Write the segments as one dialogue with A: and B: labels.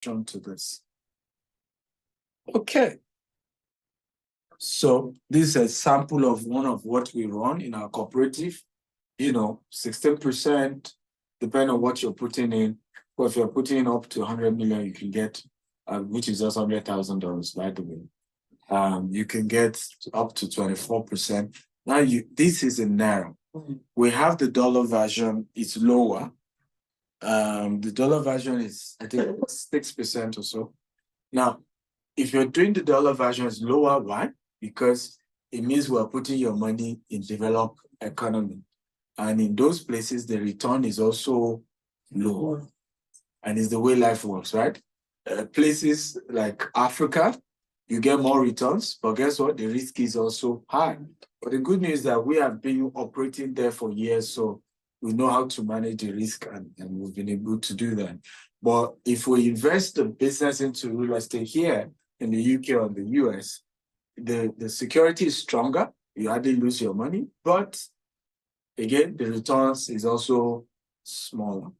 A: to this. Okay. So this is a sample of one of what we run in our cooperative. 16%, depending on what you're putting in. But if you're putting in up to 100 million, you can get, which is just $100,000, by the way. You can get up to 24%. Now, this is in naira. We have the dollar version, it's lower. The dollar version is, I think, 6% or so. Now, if you're doing the dollar version, it's lower. Why? Because it means we're putting your money in developed economy. And in those places, the return is also lower. And it's the way life works, right? Places like Africa, you get more returns, but guess what? The risk is also high. But the good news is that we have been operating there for years, so we know how to manage the risk, and we've been able to do that. But if we invest the business into real estate here in the UK or the US, the security is stronger. You hardly lose your money, but again, the returns is also smaller.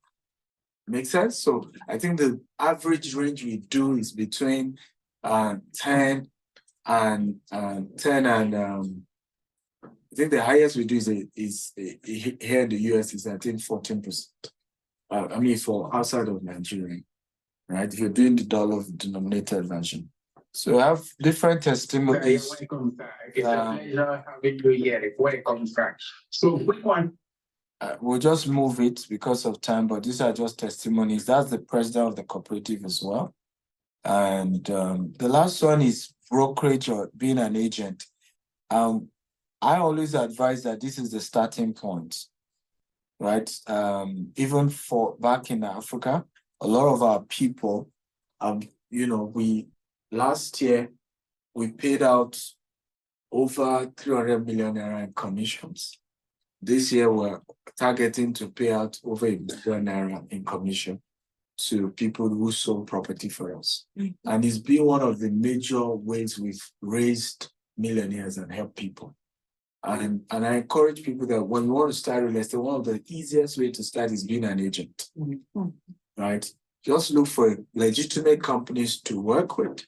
A: Make sense? So I think the average range we do is between 10 and I think the highest we do is here in the US is I think 14%. I mean for outside of Nigeria, right? If you're doing the dollar denominated version. So I have different testimonies. So quick one. We'll just move it because of time, but these are just testimonies. That's the president of the cooperative as well. And the last one is brokerage or being an agent. I always advise that this is the starting point, right? Even for back in Africa, a lot of our people, last year, we paid out over 300 million naira in commissions. This year, we're targeting to pay out over $1 billion naira in commission to people who sold property for us. And it's been one of the major ways we've raised millionaires and helped people. And I encourage people that when you want to start real estate, one of the easiest way to start is being an agent, right? Just look for legitimate companies to work with.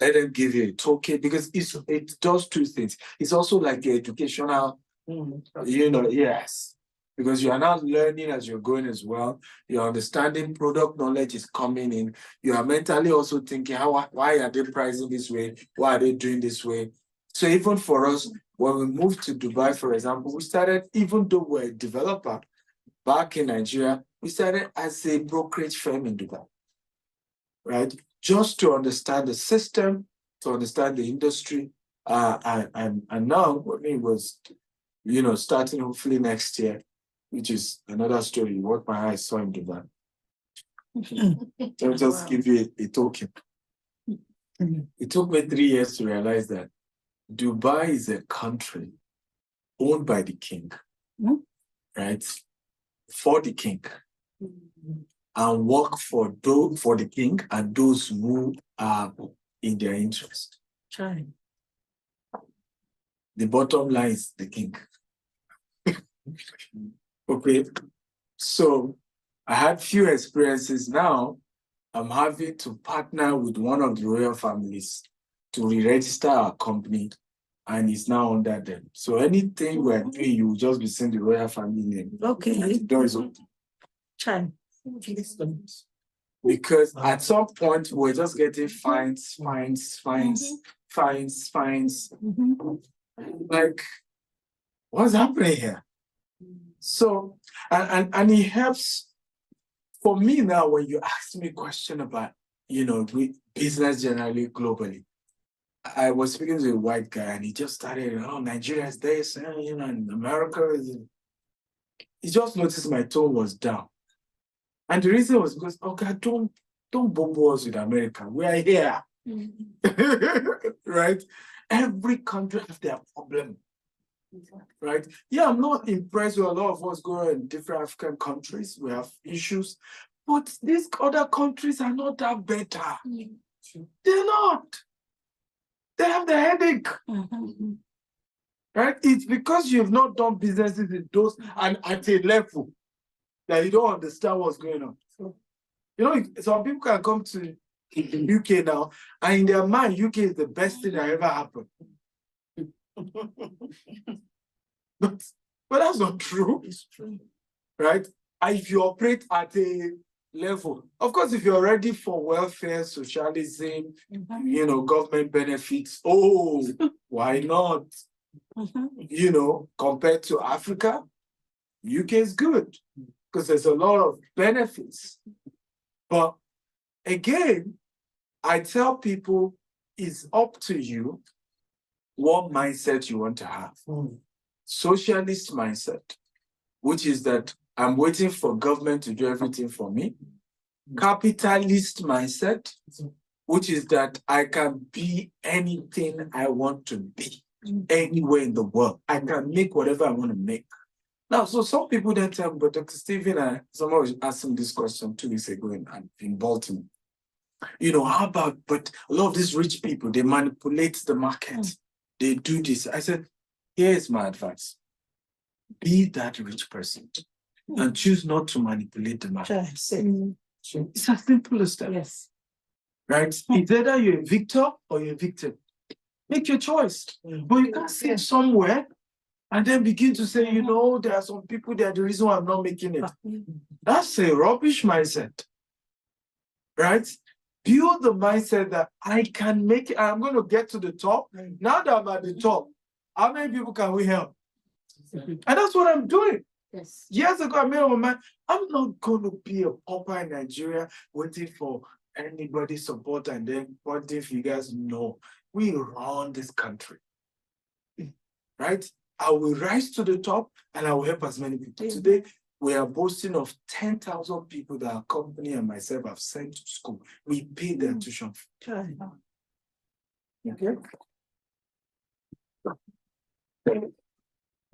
A: Let them give you a token because it does two things. It's also like the educational, yes, because you are now learning as you're going as well. You're understanding product knowledge is coming in. You are mentally also thinking, why are they pricing this way? Why are they doing this way? So even for us, when we moved to Dubai, for example, we started, even though we're a developer back in Nigeria, we started as a brokerage firm in Dubai, right? Just to understand the system, to understand the industry. And now, when it was, starting hopefully next year, which is another story, what my eyes saw in Dubai. I'll just give you a token. It took me 3 years to realize that Dubai is a country owned by the king, right? For the king, and work for the king and those who are in their interest. The bottom line is the king. Okay, so I had few experiences. Now I'm having to partner with one of the royal families to re-register our company, and it's now under them. So anything we're doing, you will just be seeing the royal family name. Okay. And the door is open. Because at some point, we're just getting fines. Like, what's happening here? So, and it helps for me now when you ask me a question about, business generally globally. I was speaking to a white guy and he just started, Nigeria is this, and America is. He just noticed my tone was down. And the reason was because, okay, don't bomb us with America. We are here. Right? Every country has their problem. Right? Yeah, I'm not impressed with a lot of what's going on in different African countries. We have issues. But these other countries are not that better. They're not. They have the headache. Right? It's because you've not done businesses in those and at a level that you don't understand what's going on. Some people can come to in UK now, and in their mind, UK is the best thing that ever happened. But that's not true.
B: It's true.
A: Right? And if you operate at a level, of course, if you're ready for welfare, socialism, government benefits, why not? Compared to Africa, UK is good because there's a lot of benefits. But again, I tell people it's up to you what mindset you want to have. Socialist mindset, which is that I'm waiting for government to do everything for me. Capitalist mindset, which is that I can be anything I want to be, anywhere in the world. I can make whatever I want to make. Now, so some people then tell me, but Dr. Stephen, someone was asking this question 2 weeks ago in Baltimore. How about, but a lot of these rich people, they manipulate the market. They do this. I said, here's my advice. Be that rich person and choose not to manipulate the market. It's as simple as that.
B: Yes.
A: Right? It's either you're a victor or you're a victim. Make your choice. But you can't sit somewhere and then begin to say, there are some people that are the reason why I'm not making it. That's a rubbish mindset. Right? Build the mindset that I can make it. I'm going to get to the top. Now that I'm at the top, how many people can we help? And that's what I'm doing.
B: Yes.
A: Years ago, I made up my mind, I'm not going to be a pauper in Nigeria waiting for anybody's support and then pointing figures. No, we run this country. Right? I will rise to the top and I will help as many people. Today, we are boasting of 10,000 people that our company and myself have sent to school. We pay their tuition fee. Okay?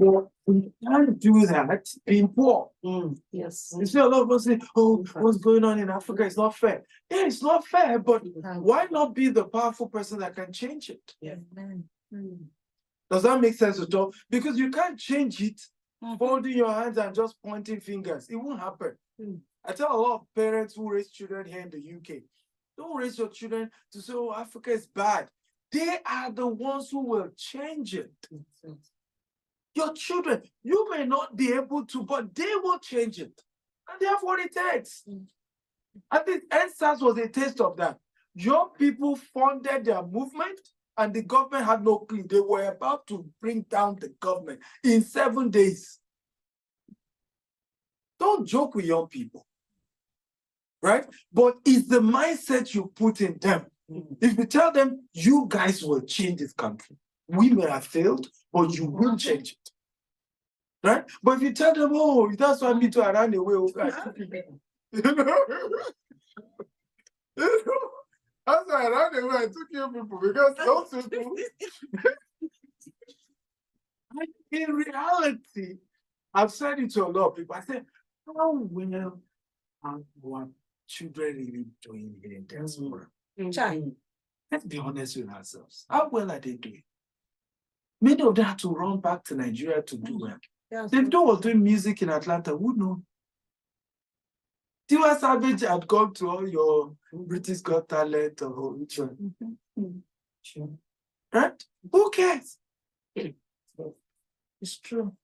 A: Well, we can't do that being poor.
B: Yes.
A: You see a lot of us say, what's going on in Africa? It's not fair. Yeah, it's not fair, but why not be the powerful person that can change it?
B: Yeah.
A: Does that make sense at all? Because you can't change it folding your hands and just pointing fingers. It won't happen. I tell a lot of parents who raise children here in the UK, don't raise your children to say, Africa is bad. They are the ones who will change it. Your children, you may not be able to, but they will change it. And they have what it takes. I think NSAS was a taste of that. Young people funded their movement and the government had no clue. They were about to bring down the government in 7 days. Don't joke with young people. Right? But it's the mindset you put in them. If you tell them, you guys will change this country. We may have failed, but you will change it. Right? But if you tell them, that's why me too, I ran away. That's why I ran away. I took you people because those people. In reality, I've said it to a lot of people. I said, how well are our children really doing here in diaspora? Let's be honest with ourselves. How well are they doing? Many of them had to run back to Nigeria to do well. Davido was doing music in Atlanta. Who knows? Tiwa Savage had gone to all your British Got Talent or which one. Right? Who cares? It's true.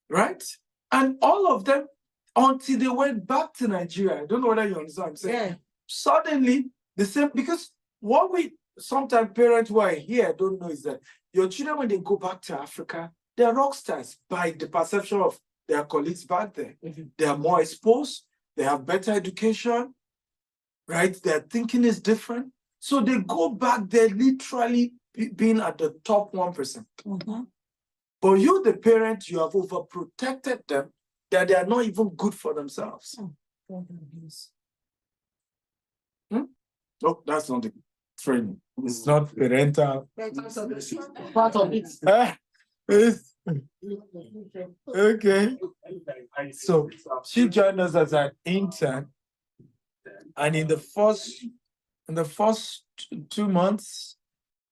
A: Right? And all of them, until they went back to Nigeria, I don't know whether you understand what I'm saying. Suddenly, the same, because what we sometimes parents who are here don't know is that your children, when they go back to Africa, they're rock stars by the perception of their colleagues back there. They are more exposed, they have better education, right? Their thinking is different. So they go back there literally being at the top 1%. But you, the parent, you have overprotected them that they are not even good for themselves. No, that's not the training. It's not parental.
B: Part of it.
A: Okay. So she joined us as an intern, and in the first 2 months,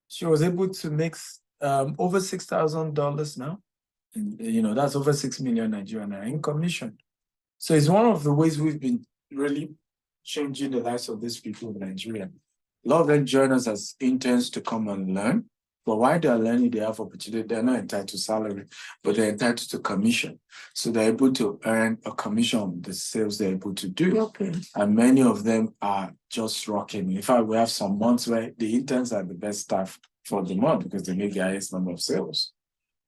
A: she was able to make over $6,000 now. And, that's over 6 million Nigerian in commission. So it's one of the ways we've been really changing the lives of these people in Nigeria. A lot of them join us as interns to come and learn. But while they're learning, they have opportunity. They're not entitled to salary, but they're entitled to commission. So they're able to earn a commission on the sales they're able to do.
B: Okay.
A: And many of them are just rocking. In fact, we have some months where the interns are the best staff for the month because they make the highest number of sales.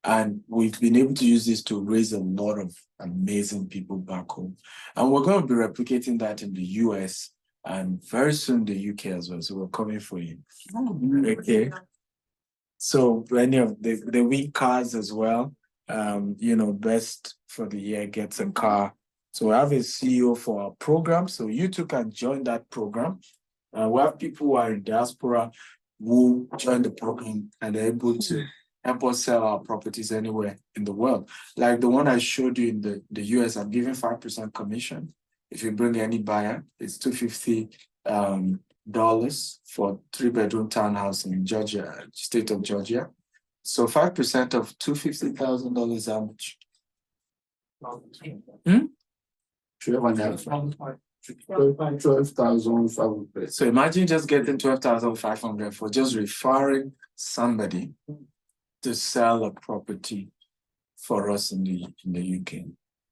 A: And we've been able to use this to raise a lot of amazing people back home. And we're going to be replicating that in the US and very soon the UK as well. So we're coming for you. Okay. So many of the win cars as well. Best for the year gets a car. So we have a CEO for our program. So you too can join that program. We have people who are in diaspora who join the program and are able to help us sell our properties anywhere in the world. Like the one I showed you in the US, I'm giving 5% commission. If you bring any buyer, it's $250 for 3-bedroom townhouse in Georgia, state of Georgia. So 5% of $250,000, how much?
C: 12,500.
A: So imagine just getting 12,500 for just referring somebody to sell a property for us in the UK,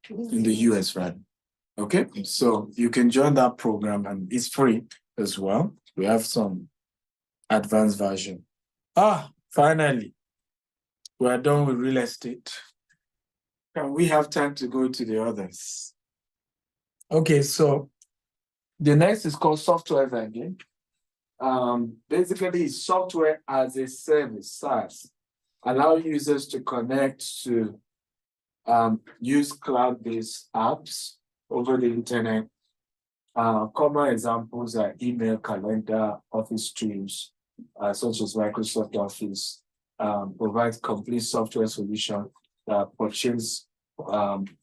A: in the US, right? Okay, so you can join that program and it's free as well. We have some advanced version. Finally, we are done with real estate. Can we have time to go to the others? Okay, so the next is called software vending. Basically, it's software as a service, SaaS. Allow users to connect to use cloud-based apps over the internet. Common examples are email, calendar, office tools, such as Microsoft Office, provides complete software solution that purchase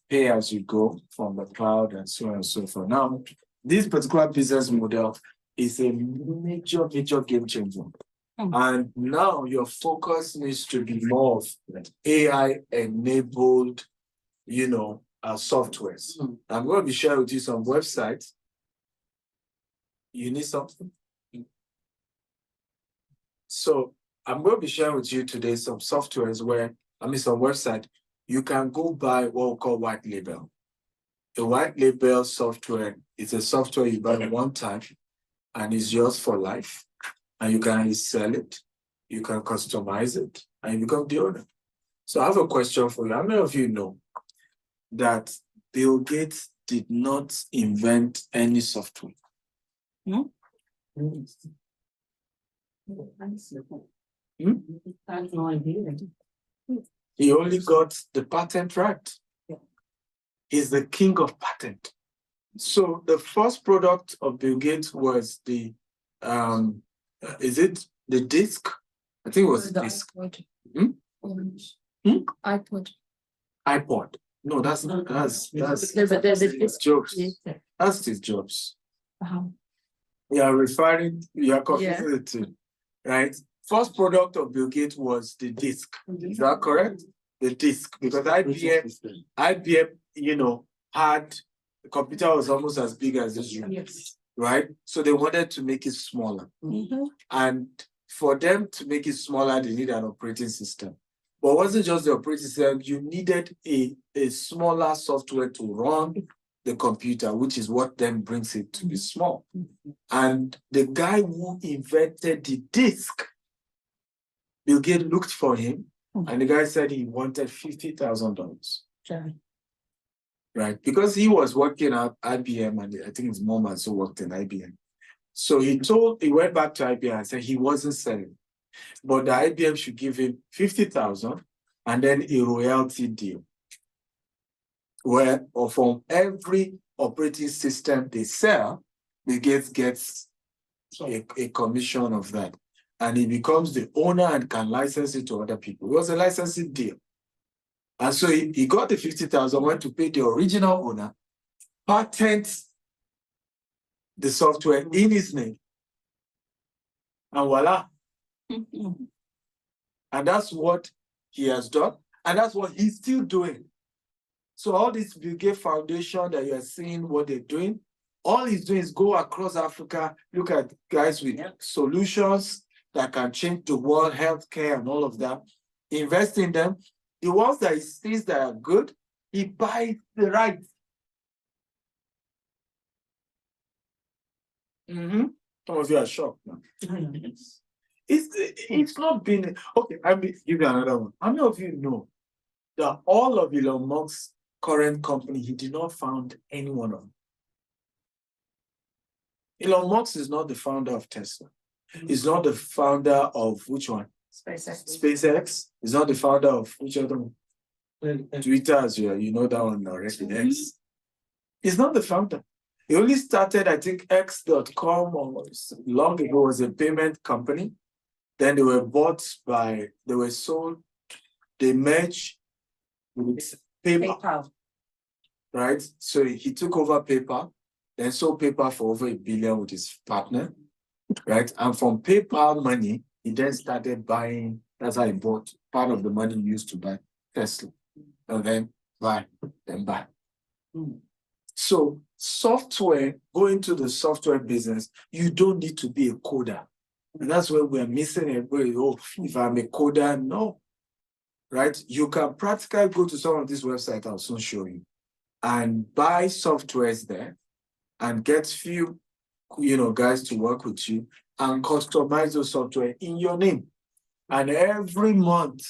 A: pay as you go from the cloud and so on and so forth. Now, this particular business model is a major game changer. And now your focus needs to be more of AI-enabled, softwares. I'm going to be sharing with you some websites. You need something? So I'm going to be sharing with you today some softwares some website. You can go buy what we call white label. A white label software is a software you buy one time and it's yours for life. And you can sell it, you can customize it, and you become the owner. So I have a question for you. How many of you know that Bill Gates did not invent any software?
B: No? I have no idea.
A: He only got the patent right. He's the king of patent. So the first product of Bill Gates was the is it the disc? I think it was the disc.
B: iPod.
A: iPod. No, that's
B: Steve
A: Jobs. That's Steve Jobs. You are confusing the two, right? First product of Bill Gates was the disc. Is that correct? The disc, because IBM, had the computer was almost as big as this room.
B: Yes.
A: Right? So they wanted to make it smaller. And for them to make it smaller, they need an operating system. But it wasn't just the operating system, you needed a smaller software to run the computer, which is what then brings it to be small. And the guy who invented the disk, Bill Gates looked for him, and the guy said he wanted $50,000. Right, because he was working at IBM, and I think his mom also worked in IBM. So he went back to IBM and said he wasn't selling, but the IBM should give him $50,000 and then a royalty deal, where from every operating system they sell, Bill Gates gets a commission of that, and he becomes the owner and can license it to other people. It was a licensing deal. And so he got the $50,000, went to pay the original owner, patent the software in his name, and voila. And that's what he has done, and that's what he's still doing. So all this Bill Gates Foundation that you're seeing what they're doing All he's doing is go across Africa, look at guys with solutions that can change the world, healthcare and all of that, invest in them. The ones that he sees that are good, he buys the rights. Some of you are shocked now. It's not been okay. I mean, give you another one. How many of you know that all of Elon Musk's current company, he did not found any one of them? Elon Musk is not the founder of Tesla. He's not the founder of which one? SpaceX. He's not the founder of which other one? Twitter, as you know that one already. X. He's not the founder. He only started, I think, X.com or long ago was a payment company. Then they were bought by, they were sold, they merged with PayPal. Right? So he took over PayPal, then sold PayPal for over $1 billion with his partner. Right? And from PayPal money, he then started buying, that's how he bought part of the money he used to buy Tesla. And then buy. So software, going to the software business, you don't need to be a coder. And that's where we're missing it. Oh, if I'm a coder, no. Right? You can practically go to some of these websites I'll soon show you and buy softwares there and get few, guys to work with you and customize the software in your name. And every month,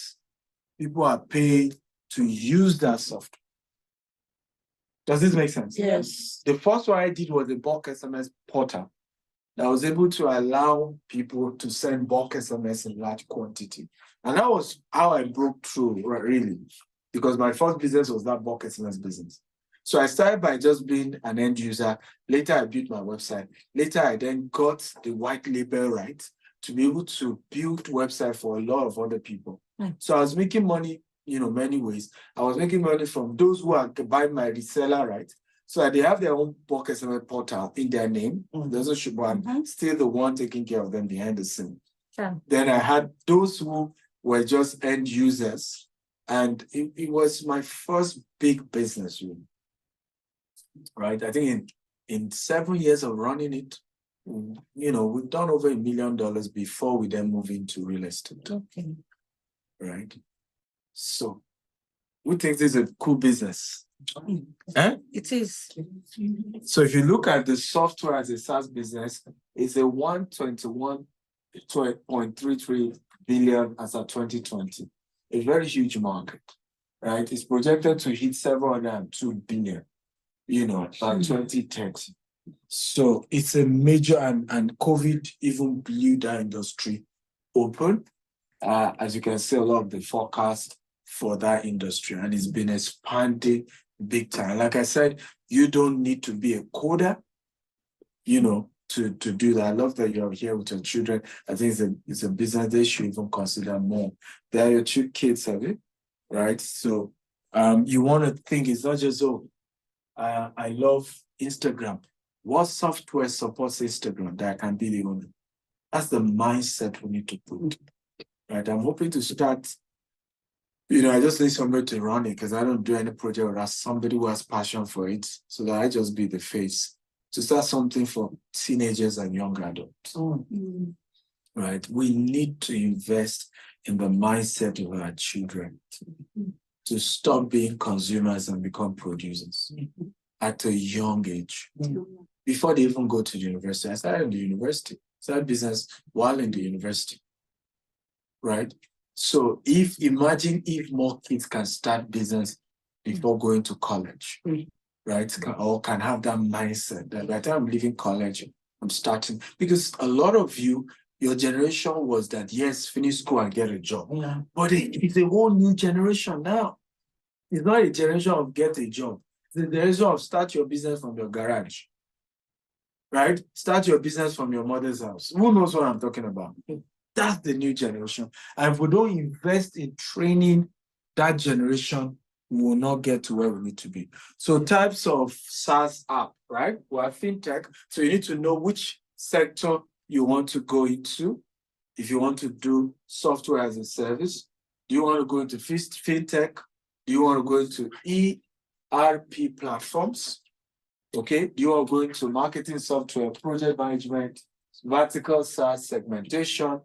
A: people are paid to use that software. Does this make sense?
B: Yes.
A: The first one I did was a bulk SMS portal that was able to allow people to send bulk SMS in large quantity. And that was how I broke through, really, because my first business was that bulk SMS business. So I started by just being an end user. Later, I built my website. Later, I then got the white label right to be able to build website for a lot of other people. So I was making money, many ways. I was making money from those who are buying my reseller, right? So that they have their own bulk SMS portal in their name. Doesn't show, but I'm still the one taking care of them behind the scene. Then I had those who were just end users. And it was my first big business, really. Right? I think in 7 years of running it, we've done over $1 million before we then move into real estate.
B: Okay.
A: Right? So we think this is a cool business.
B: It is.
A: So if you look at the software as a SaaS business, it's a 121.33 billion as of 2020. A very huge market, right? It's projected to hit 702 billion, by 2030. So it's a major, and COVID even blew that industry open. As you can see, a lot of the forecast for that industry, and it's been expanding big time. Like I said, you don't need to be a coder, to do that. I love that you're here with your children. I think it's a business they should even consider more. They're your 2 kids, have you? Right? So you want to think it's not just, I love Instagram. What software supports Instagram that I can be the owner? That's the mindset we need to put. Right? I'm hoping to start, I just need somebody to run it because I don't do any project without somebody who has passion for it, so that I just be the face to start something for teenagers and young adults. Right? We need to invest in the mindset of our children to stop being consumers and become producers at a young age. Before they even go to the university. I started in the university, started business while in the university. Right? So imagine if more kids can start business before going to college, right? Or can have that mindset that by the time I'm leaving college, I'm starting. Because a lot of you, your generation was that, yes, finish school and get a job. But it's a whole new generation now. It's not a generation of get a job. It's a generation of start your business from your garage. Right? Start your business from your mother's house. Who knows what I'm talking about? That's the new generation. And if we don't invest in training that generation, we will not get to where we need to be. So types of SaaS app, right? We are fintech. So you need to know which sector you want to go into. If you want to do software as a service, do you want to go into fintech? Do you want to go into ERP platforms? Okay, you are going to marketing software, project management, vertical SaaS segmentation,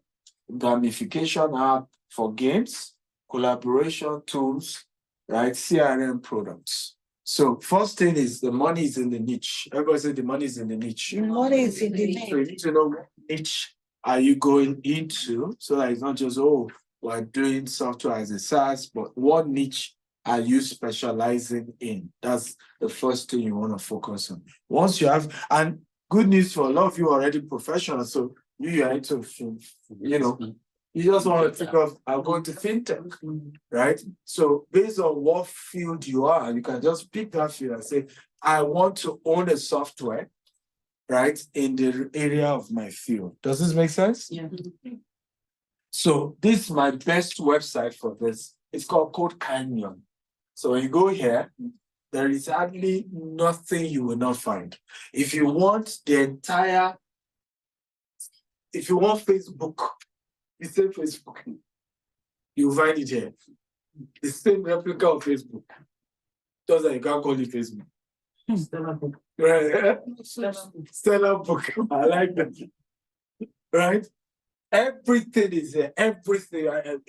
A: gamification app for games, collaboration tools, right? CRM products. So first thing is the money is in the niche. Everybody say the money is in the niche.
B: The money is in the
A: So you
B: niche.
A: need to know what niche are you going into, so that it's not just, oh, we're doing software as a SaaS, but what niche are you specializing in? That's the first thing you want to focus on. Once you have, and good news for a lot of you already professionals, so you are into, you know, you just want to think of, I'm going to fintech, right? So based on what field you are, you can just pick that field and say, I want to own a software, right, in the area of my field. Does this make sense?
B: Yeah.
A: So this is my best website for this. It's called Code Canyon. So when you go here, there is hardly nothing you will not find. If you want the entire, if you want Facebook, you say Facebook, you find it here. The same replica of Facebook. Just that you can't call it Facebook.
B: Stella book.
A: Right? Stella book. I like that. Right? Everything is there. Everything.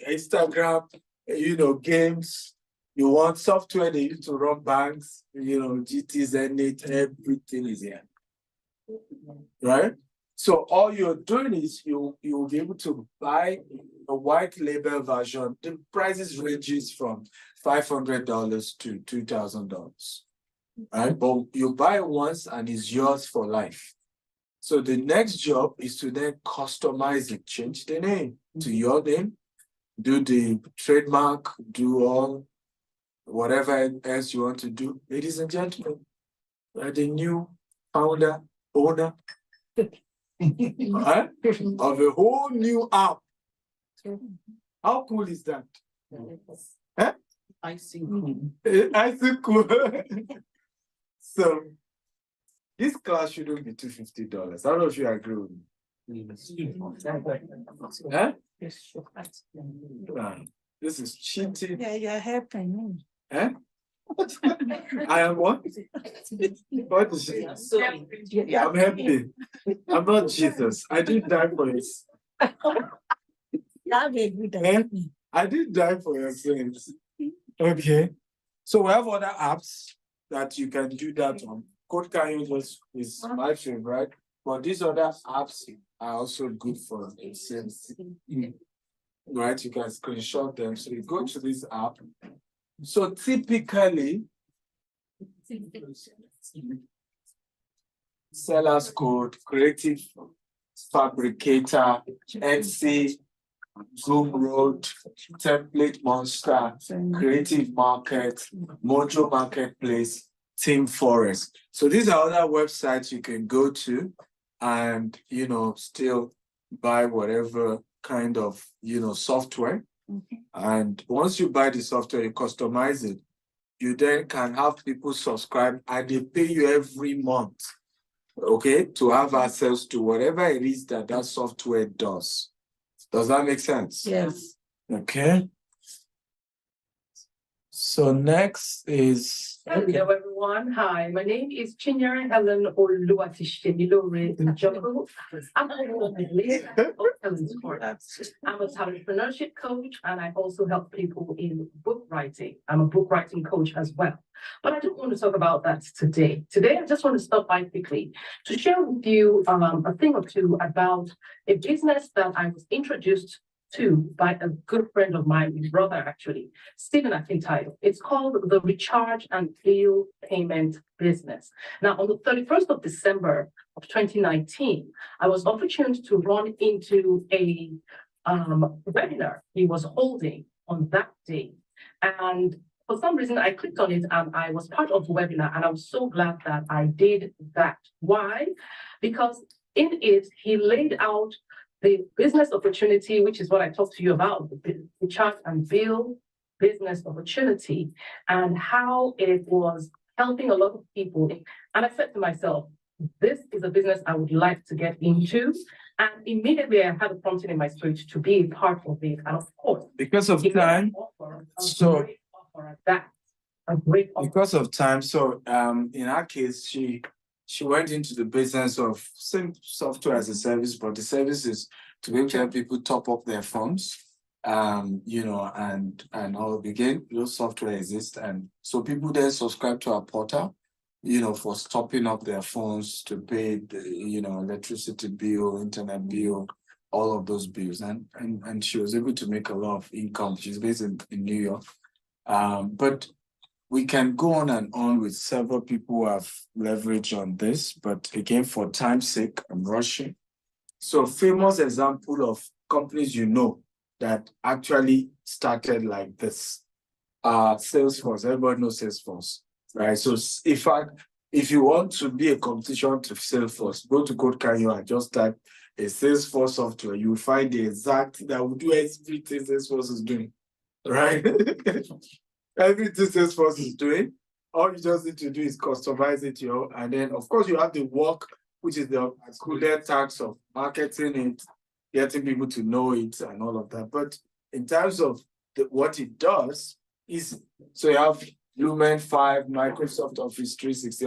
A: Instagram, you know, games. You want software they use to run banks, you know, GTZ, everything is here. Right? So all you're doing is you'll be able to buy a white label version. The prices ranges from $500 to $2,000. Right? But you buy it once and it's yours for life. So the next job is to then customize it, change the name to your name, do the trademark, do all whatever else you want to do. Ladies and gentlemen, the new founder, owner right, of a whole new app. How cool is that? Huh?
B: I see.
A: I see cool. So this class shouldn't be $250. I don't know if you agree with me. Huh? This is cheating.
B: Yeah, you're helping me.
A: Huh? I am what? What is it? I'm happy. I'm not Jesus. I didn't die for you. I didn't die for your sins. Okay. So we have other apps that you can do that on. Code Canyon is my favorite, but these other apps are also good for the same thing. Right? You can screenshot them. So you go to this app. So typically, Sellers Code, Creative Fabricator, Etsy, Gumroad, Template Monster, Creative Market, Mojo Marketplace, Team Forest. So these are other websites you can go to and, you know, still buy whatever kind of, you know, software. And once you buy the software, you customize it. You then can have people subscribe and they pay you every month, okay, to have access to whatever it is that that software does. Does that make sense?
B: Yes.
A: Okay. So next is...
C: Hello, everyone. Hi, my name is Chinyere Helen Oluwatishemilore Njoku. I'm a entrepreneurship coach, and I also help people in book writing. I'm a book writing coach as well. But I don't want to talk about that today. Today, I just want to stop by quickly to share with you a thing or two about a business that I was introduced to by a good friend of mine, his brother actually, Stephen Akintayo. It's called the Recharge and Bill Payment Business. Now, on the 31st of December of 2019, I was opportune to run into a webinar he was holding on that day. And for some reason, I clicked on it and I was part of the webinar, and I was so glad that I did that. Why? Because in it, he laid out the business opportunity, which is what I talked to you about, the Recharge and Bill business opportunity, and how it was helping a lot of people. And I said to myself, this is a business I would like to get into. And immediately I had a prompting in my spirit to be a part of it. And of course,
A: because of time,
C: offer at that. a great
A: Because of time, so in our case, she went into the business of same software as a service, but the service is to be able to help people top up their phones, you know, and all again, those software exist, and so people then subscribe to our portal, you know, for topping up their phones to pay the, you know, electricity bill, internet bill, all of those bills, and she was able to make a lot of income. She's based in New York, but we can go on and on with several people who have leverage on this, but again, for time's sake, I'm rushing. So famous example of companies you know that actually started like this. Salesforce, everybody knows Salesforce, right? So if you want to be a competition to Salesforce, go to Code Canyon and just type a Salesforce software. You'll find the exact that will do everything Salesforce is doing, right? Everything Salesforce is doing, all you just need to do is customize it, and then of course you have the work, which is the included tax of marketing it, getting people to know it and all of that. But in terms of what it does is, so you have Lumen 5, Microsoft Office 360,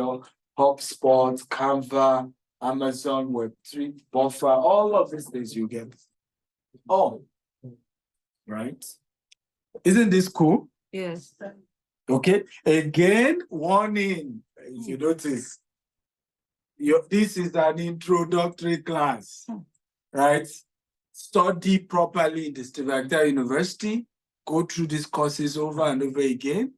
A: HubSpot, Canva, Amazon Web3, Buffer, all of these things you get. Oh, right? Isn't this cool?
B: Yes.
A: Okay, again, warning, if you notice, this is an introductory class, right? Study properly in the Steve University, go through these courses over and over again.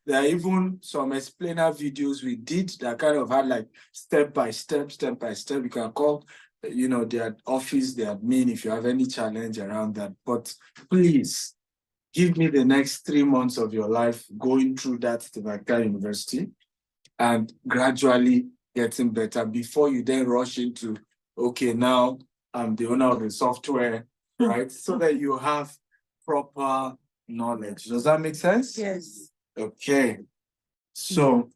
A: There are even some explainer videos we did that kind of had like step by step. You can call, you know, their office, their admin if you have any challenge around that. But please, give me the next 3 months of your life going through that Steve University and gradually getting better before you then rush into, okay, now I'm the owner of the software, right? So that you have proper knowledge. Does that make sense?
B: Yes.
A: Okay. So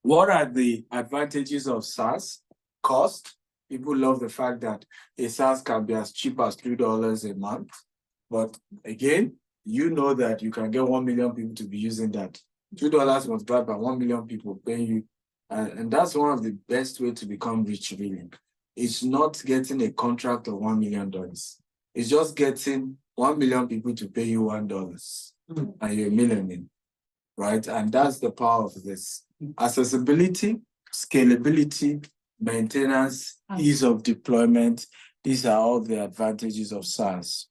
A: what are the advantages of SaaS? Cost. People love the fact that a SaaS can be as cheap as $3 a month. But again, you know that you can get 1 million people to be using that. $2 multiplied by 1 million people paying you. And that's one of the best way to become rich, really. It's not getting a contract of $1 million. It's just getting 1 million people to pay you $1 and you're a millionaire, right? And that's the power of this. Accessibility, scalability, maintenance, ease of deployment. These are all the advantages of SaaS.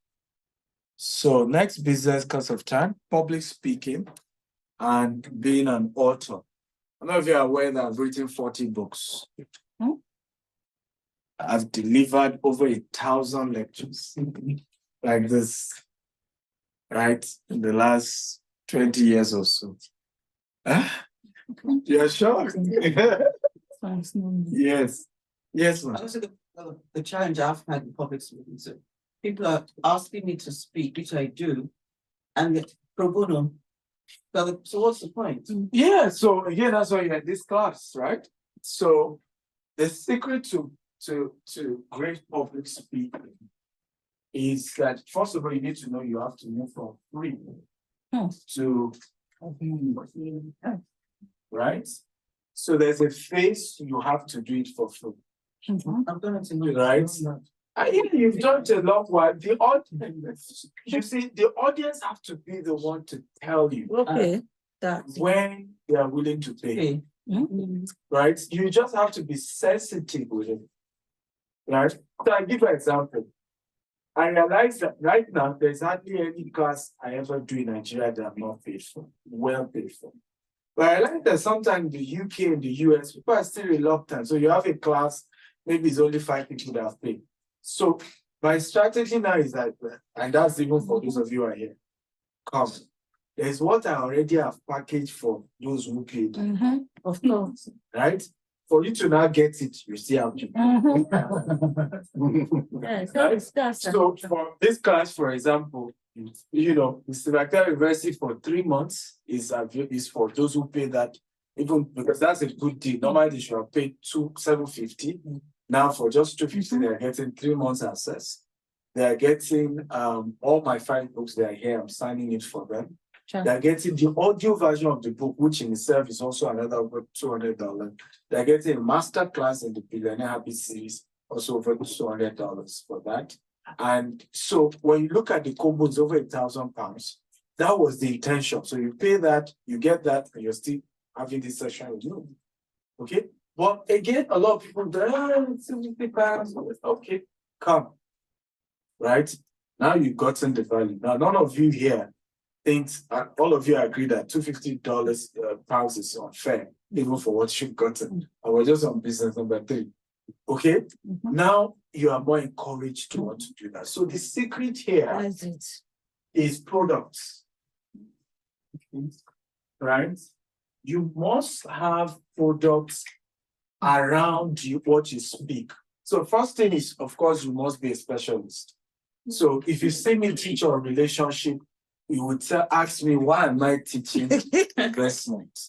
A: So next business cost of time, public speaking and being an author. I don't know if you're aware that I've written 40 books. I've delivered over 1,000 lectures like this, right? In the last 20 years or so. You're shocked? Yes. Yes, ma'am.
B: Also, the challenge I've had in public speaking, so people are asking me to speak, which I do, and pro bono. So what's the point?
A: Yeah, so again, that's why you're in this class, right? So the secret to great public speaking is that, first of all, you need to know you have to move from free to right? So there's a phase you have to do it for free.
B: I'm going to know.
A: Right? You've done it a lot while the audience, you see, the audience have to be the one to tell you when they are willing to pay. Right? You just have to be sensitive with it. Right? So I give an example. I realize that right now there's hardly any class I ever do in Nigeria that I'm not paid for, well paid for. But I like that sometimes in the UK and the US, people are still reluctant. So you have a class, maybe it's only 5 people that have paid. So my strategy now is that, and that's even for those of you who are here, come. There's what I already have packaged for those who paid.
B: Of course.
A: Right? For you to now get it, you still have to pay.
B: Yes,
A: So for this class, for example, you know, the Steve University for 3 months is for those who pay that, even because that's a good deal. Normally they should have paid $750. Now for just $250, they're getting 3 months access. They're getting all my 5 books that are here. I'm signing it for them. They're getting the audio version of the book, which in itself is also another over $200. They're getting a Masterclass in the Billionaire Happy series, also over $200 for that. And so when you look at the combo, it's over £1,000. That was the intention. So you pay that, you get that, and you're still having this session with you. Okay? But again, a lot of people go, it's £50. Okay, come. Right? Now you've gotten the value. Now, none of you here thinks, all of you agree that $250 pounds is unfair, even for what you've gotten. I was just on business number 3. Okay? Now you are more encouraged to want to do that. So the secret here is products. Right? You must have products around you, what you speak. So first thing is, of course, you must be a specialist. So if you see me teach on relationship, you would ask me, why am I teaching investment?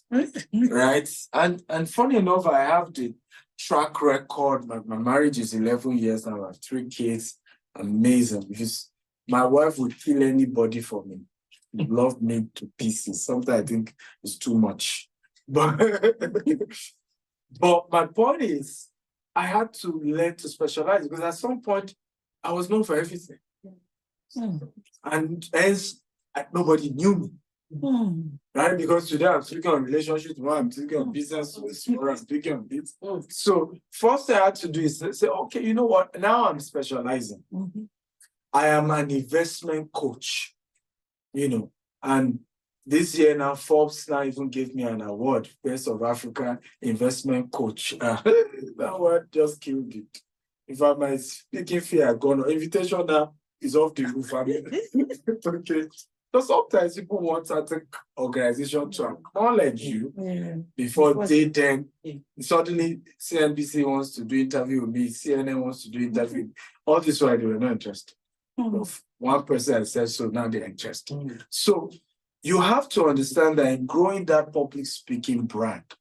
A: Right? And funny enough, I have the track record. My marriage is 11 years now. I have 3 kids. Amazing. Because my wife would kill anybody for me. Love me to pieces. Sometimes I think it's too much. But my point is, I had to learn to specialize because at some point I was known for everything. And hence nobody knew me. Right? Because today I'm speaking on relationships, tomorrow I'm speaking on business, tomorrow I'm speaking on this. So first I had to do is say, okay, you know what? Now I'm specializing. I am an investment coach, and this year now, Forbes now even gave me an award, Best of African Investment Coach. That word just killed it. If my speaking fee had gone, invitation now is off the roof. Okay. So sometimes people want certain organization to acknowledge you before they then suddenly CNBC wants to do interview with me, CNN wants to do interview. All this while they were not interested. One person has said so, now they're interested. So you have to understand that in growing that public speaking brand,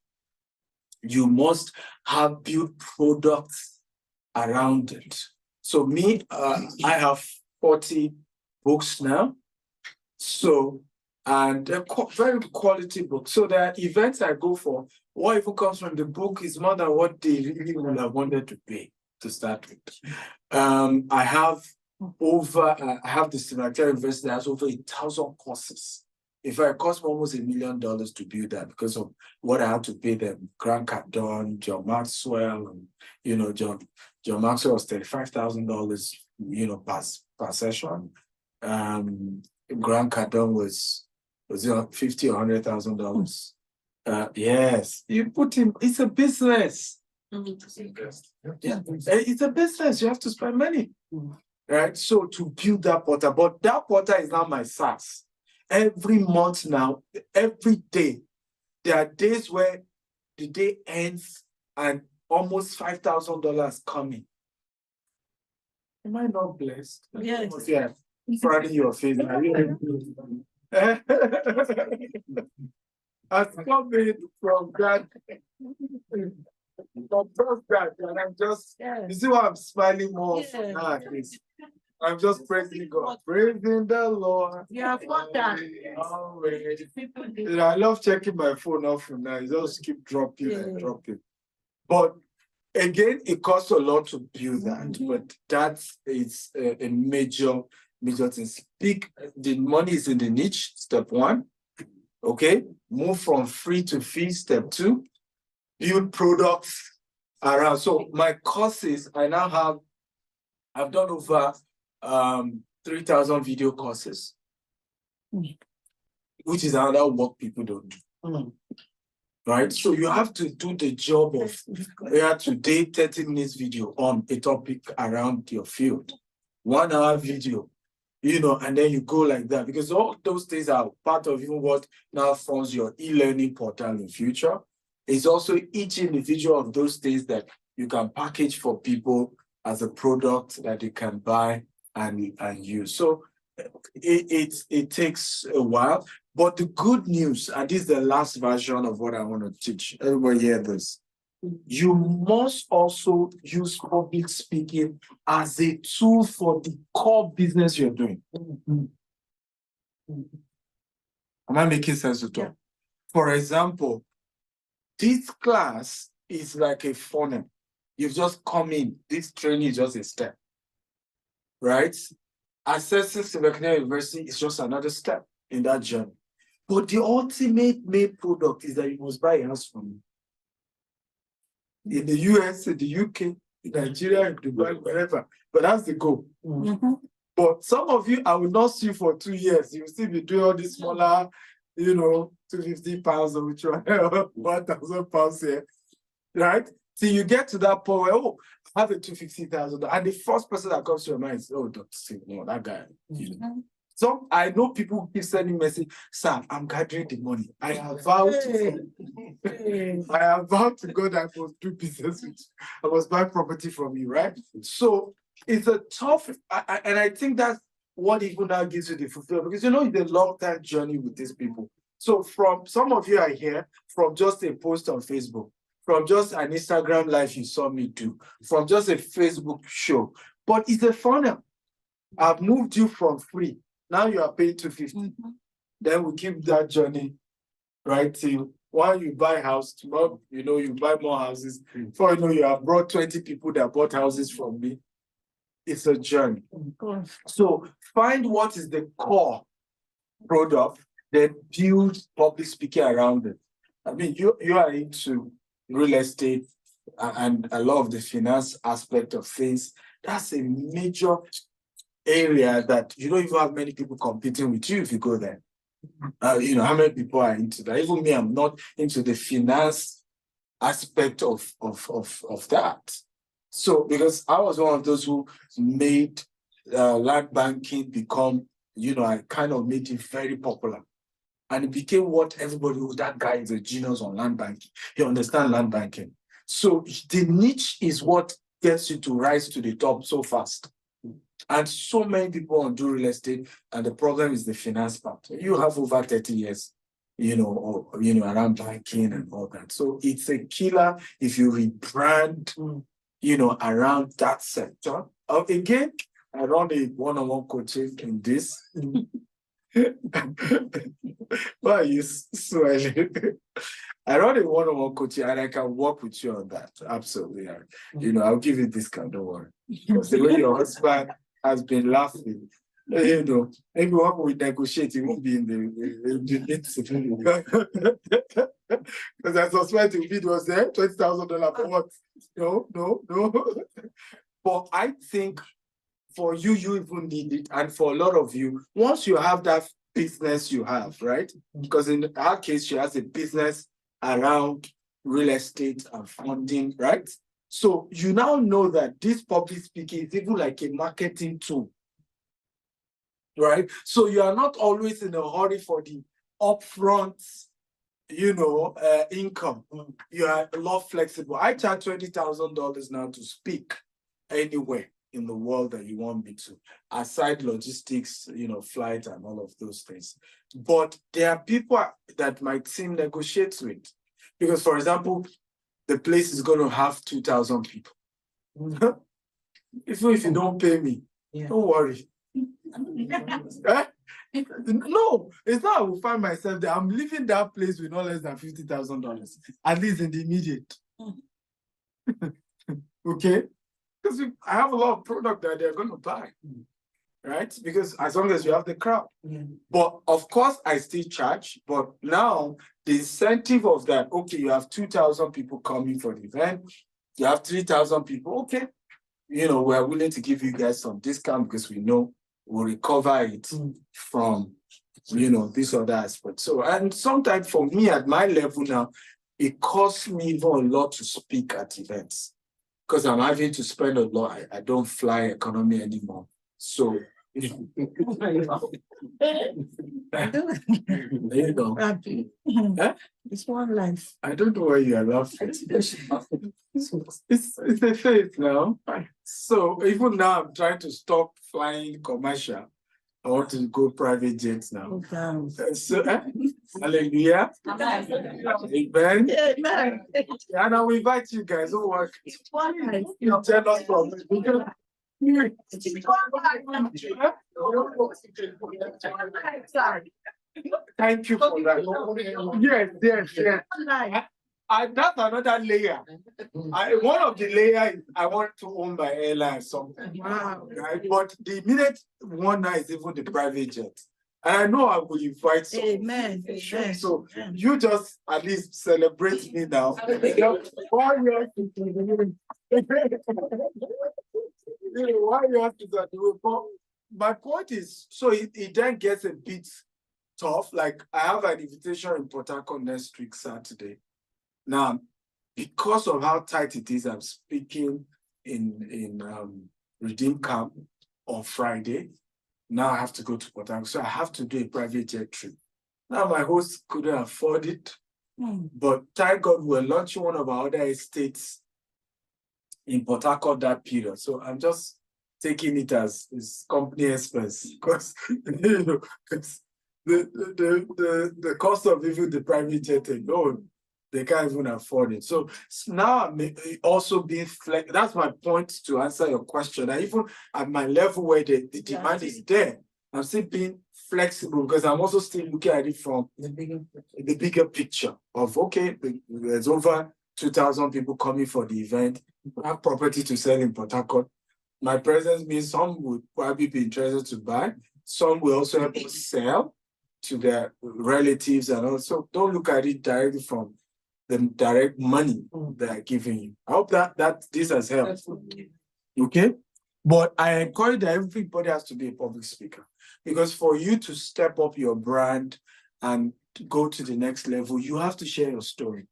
A: you must have built products around it. So me, I have 40 books now. So, and they're very quality books. So there are events I go for. What even comes from the book is more than what they really would have wanted to pay to start with. I have the Signature University that has over 1,000 courses. In fact, it cost me almost $1 million to build that because of what I had to pay them. Grant Cardone, John Maxwell, and John Maxwell was $35,000, per session. Grant Cardone was $50,000 or $100,000. Yes, you put him. It's a business. Yeah, it's a business. You have to spend money, right? So to build that portal, but that portal is now my SaaS. Every month now, every day, there are days where the day ends and almost $5,000 coming. Am I not blessed?
B: Yes.
A: Yeah. Frowning your face. I'm coming from that. And I'm just, you see why I'm smiling more now at this. I'm just praising God, praising the Lord.
B: Yeah, fuck that.
A: I love checking my phone often now. You just keep dropping and dropping. But again, it costs a lot to build that, but that is a major thing. Speak, the money is in the niche, step 1. Okay, move from free to fee, step 2. Build products around. So my courses, I've done over 3,000 video courses, which is another work people don't do. Right? So you have to do the job of today 30 minutes video on a topic around your field. 1 hour video, and then you go like that, because all those things are part of even what now forms your e-learning portal in future. It's also each individual of those things that you can package for people as a product that they can buy and use. So it takes a while, but the good news, and this is the last version of what I want to teach. Everybody hear this. You must also use public speaking as a tool for the core business you're doing. Am I making sense at all?
B: Yeah.
A: For example, this class is like a funnel. You've just come in. This training is just a step, right? Accessing Silvercare University is just another step in that journey. But the ultimate main product is that you must buy a house from me. In the US, in the UK, in Nigeria, in Dubai, wherever. But that's the goal.
B: Mm-hmm.
A: But some of you, I will not see you for 2 years. You will still be doing all these smaller, you know, 250 pounds or which one, 1,000 pounds here, right? Till you get to that point where, oh, I have a 250,000. And the first person that comes to your mind is, oh, Dr. Steve, no, that guy. You know. So I know people keep sending message, sir, I'm gathering the money. I have vowed to God that I must do business with you. I must buy property from you, right? So it's a tough, and I think that's what even now gives you the fulfillment, because you know it's a long-term journey with these people. So from some of you are here from just a post on Facebook, from just an Instagram live you saw me do, from just a Facebook show, but it's a funnel. I've moved you from free. Now you are paying 250. Then we keep that journey right till while you buy house, tomorrow, you know, you buy more houses. Before you know, you have brought 20 people that bought houses from me. It's a journey. So find what is the core product, then build public speaking around it. I mean, you are into real estate and a lot of the finance aspect of things. That's a major area that you don't even have many people competing with you if you go there. You know, how many people are into that? Even me, I'm not into the finance aspect of that. So, because I was one of those who made land banking become, you know, I kind of made it very popular. And it became what everybody knows, that guy is a genius on land banking. He understands land banking. So the niche is what gets you to rise to the top so fast. And so many people want to do real estate, and the problem is the finance part. You have over 30 years, you know, or, you know, around banking and all that. So it's a killer if you rebrand, you know, around that sector. Again, I run a one-on-one coaching in this. Why are you smiling? I run a one-on-one coaching and I can work with you on that. Absolutely. You know, I'll give you discount, don't worry. Because the way your husband has been laughing, you know, maybe when we negotiate, it won't be in the meeting. Because I suspect the bid was there, $20,000 for what? No. But I think for you, you even need it. And for a lot of you, once you have that business you have, right? Because in our case, she has a business around real estate and funding, right? So you now know that this public speaking is even like a marketing tool, right? So you are not always in a hurry for the upfront, you know, income. You are a lot flexible. I charge $20,000 now to speak anywhere in the world that you want me to, aside logistics, you know, flight and all of those things. But there are people that my team negotiates with. Because, for example, the place is going to have 2,000 people. If you don't pay me, don't worry. No, it's not I will find myself there. I'm leaving that place with no less than $50,000, at least in the immediate. Okay? Because I have a lot of product that they're going to buy, right? Because as long as you have the crowd. But of course, I still charge. But now the incentive of that, okay, you have 2,000 people coming for the event. You have 3,000 people. Okay, you know, we're willing to give you guys some discount because we know we'll recover it from, you know, this or that aspect. So, and sometimes for me at my level now, it costs me even a lot to speak at events. Because I'm having to spend a lot. I don't fly economy anymore. So, you know.
B: It's one life.
A: I don't know why you are laughing. It's a faith now. So even now I'm trying to stop flying commercial. I want to go private jets now. So, hallelujah. Amen.
B: Amen.
A: And I will invite you guys who work. You're jealous from me. Thank you for that. Yes. That's another layer. One of the layers I want to own my airline something.
B: Wow.
A: Right? But the immediate one now is even the private jet. And I know I will invite some.
B: Amen. Amen.
A: So you just at least celebrate me now. Why you have to why you have to do it? My point is, so it then gets a bit tough. Like I have an invitation in Port Harcourt next week, Saturday. Now, because of how tight it is, I'm speaking in Redeem Camp on Friday. Now I have to go to Port Harcourt, so I have to do a private jet trip. Now my host couldn't afford it, but thank God we're launching one of our other estates in Port Harcourt that period. So I'm just taking it as company expense because you know the cost of even the private jet alone, they can't even afford it. So now I'm also being flexible. That's my point to answer your question. And even at my level where the demand is there, I'm still being flexible because I'm also still looking at it from the bigger picture of, okay, there's over 2,000 people coming for the event. I have property to sell in Port Harcourt. My presence means some would probably be interested to buy. Some will also help us sell to their relatives, and also don't look at it directly from the direct money they are giving you. I hope that this has helped. Okay? But I encourage that everybody has to be a public speaker, because for you to step up your brand and go to the next level, you have to share your story.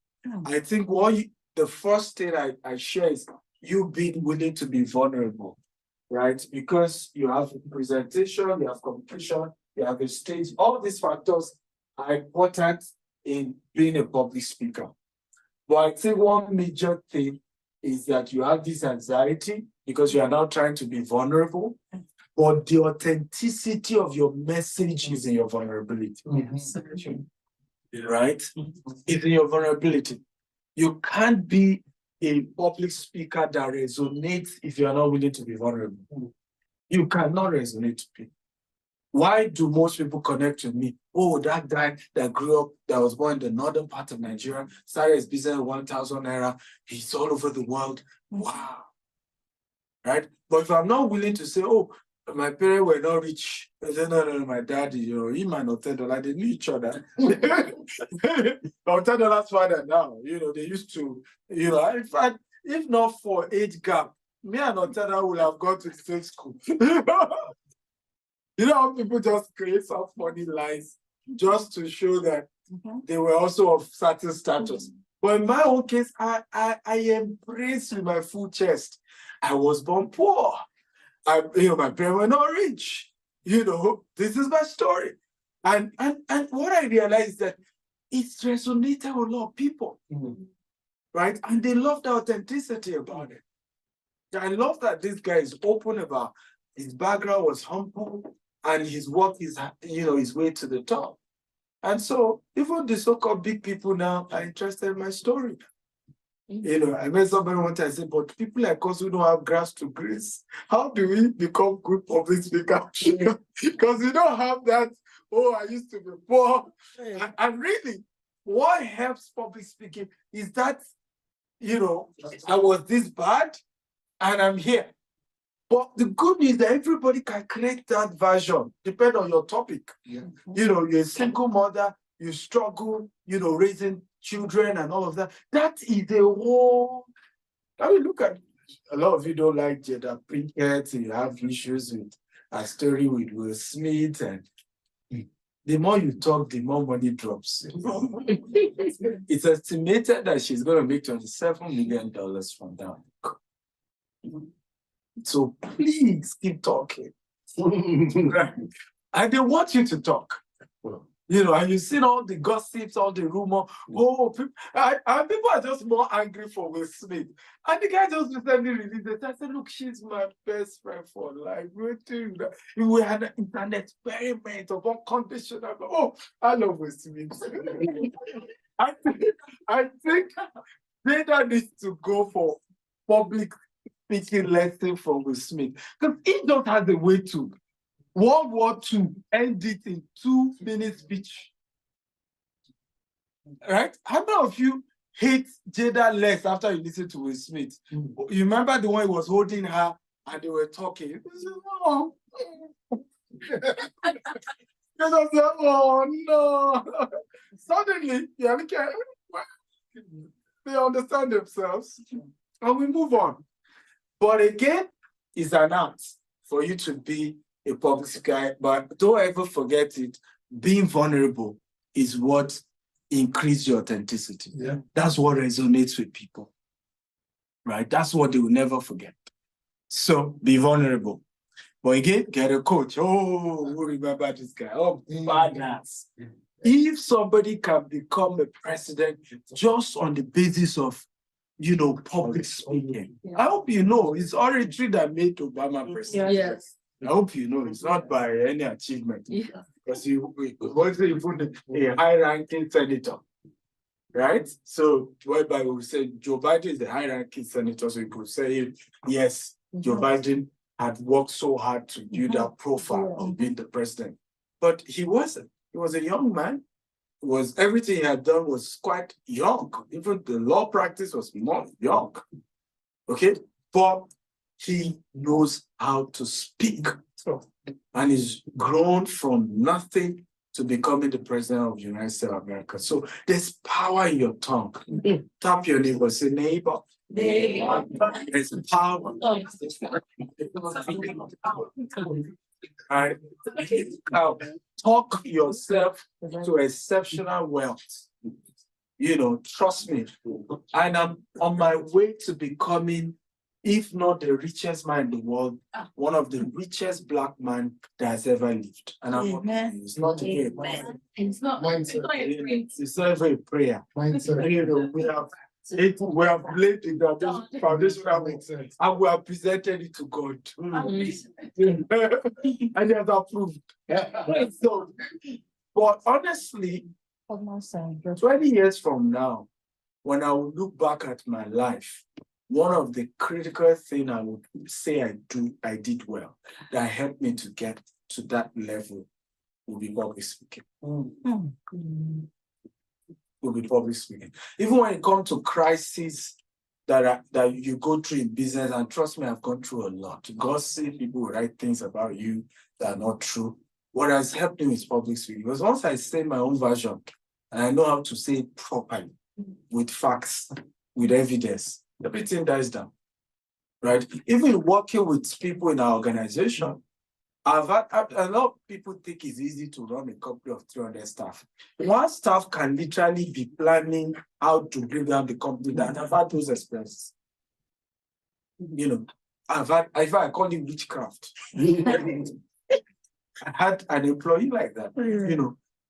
A: I think the first thing I share is you being willing to be vulnerable, right? Because you have presentation, you have communication, you have a stage. All these factors are important in being a public speaker. But I think one major thing is that you have this anxiety because you are now trying to be vulnerable, but the authenticity of your message is in your vulnerability. Right? It's in your vulnerability. You can't be a public speaker that resonates if you are not willing to be vulnerable. You cannot resonate to people. Why do most people connect with me? Oh, that guy that grew up, that was born in the northern part of Nigeria, started his business 1,000 naira, he's all over the world. Wow. Right? But if I'm not willing to say, oh, my parents were not rich. I said, no, my daddy, him and $10, they knew each other. $10 father now, they used to, in fact, if not for age gap, me and $10 would have gone to the same school. How people just create some funny lies just to show that they were also of certain status. But in my own case, I embrace with my full chest. I was born poor. My parents were not rich. This is my story. And what I realized is that it's resonated with a lot of people, right? And they love the authenticity about it. I love that this guy is open about his background, was humble, and his work is, his way to the top. And so even the so-called big people now are interested in my story. I met somebody one time, I said, but people like us who don't have grass to grace, how do we become good public speakers? Because we don't have that, I used to be poor. And really, what helps public speaking is that, I was this bad and I'm here. But the good news is that everybody can create that version, depending on your topic. You're a single mother, you struggle, raising children and all of that. That is the whole. Look at a lot of you don't like Jada Pinkett, you have issues with a story with Will Smith, and the more you talk, the more money drops. It's estimated that she's going to make $27 million from now. So please keep talking. And they want you to talk. And you've seen all the gossips, all the rumor. People are just more angry for Will Smith. And the guy just recently released it. I said, look, she's my best friend for life. We had an experiment of unconditional. I love Will Smith. I think Jada needs to go for public speaking lesson from Will Smith, because he just has a way to World War II, end it in 2-minute speech. Right? How many of you hate Jada less after you listen to Will Smith? You remember the one he was holding her and they were talking? He said, oh. Oh no. Suddenly, yeah, they understand themselves and we move on. But again, it's an art for you to be a public guy. But don't ever forget it. Being vulnerable is what increases your authenticity. Yeah. That's what resonates with people. Right? That's what they will never forget. So be vulnerable. But again, get a coach. Oh, remember this guy. Oh, badass. If somebody can become a president just on the basis of, public speaking, I hope you know it's oratory that made Obama president.
C: Yes.
A: I hope you know it's not by any achievement. Yeah. Because he wasn't even a high-ranking senator, right? So whereby we say Joe Biden is the high-ranking senator, so you could say, yes, Joe Biden had worked so hard to build that profile of being the president. But he wasn't. He was a young man. Everything he had done was quite young. Even the law practice was more young. Okay? But he knows how to speak. And he's grown from nothing to becoming the president of the United States of America. So there's power in your tongue. Tap your neighbor, say, neighbor. There's power. Right? Talk yourself to exceptional wealth. Trust me. And I'm on my way to becoming, if not the richest man in the world, one of the richest Black men that has ever lived. And I'm it's not a prayer. It's not even a prayer. We have laid the foundation and we have presented it to God. And he has approved. So, but honestly, 20 years from now, when I will look back at my life, one of the critical things I would say I did well, that helped me to get to that level, will be public speaking. Will be public speaking. Even when it comes to crises that you go through in business, and trust me, I've gone through a lot. Gossip, people will write things about you that are not true. What has helped me is public speaking. Because once I say my own version, and I know how to say it properly, with facts, with evidence, everything dies down, right? Even working with people in our organization, a lot of people think it's easy to run a company of 300 staff. One staff can literally be planning how to bring down the company down. I've had those experiences. I call it witchcraft. I had an employee like that,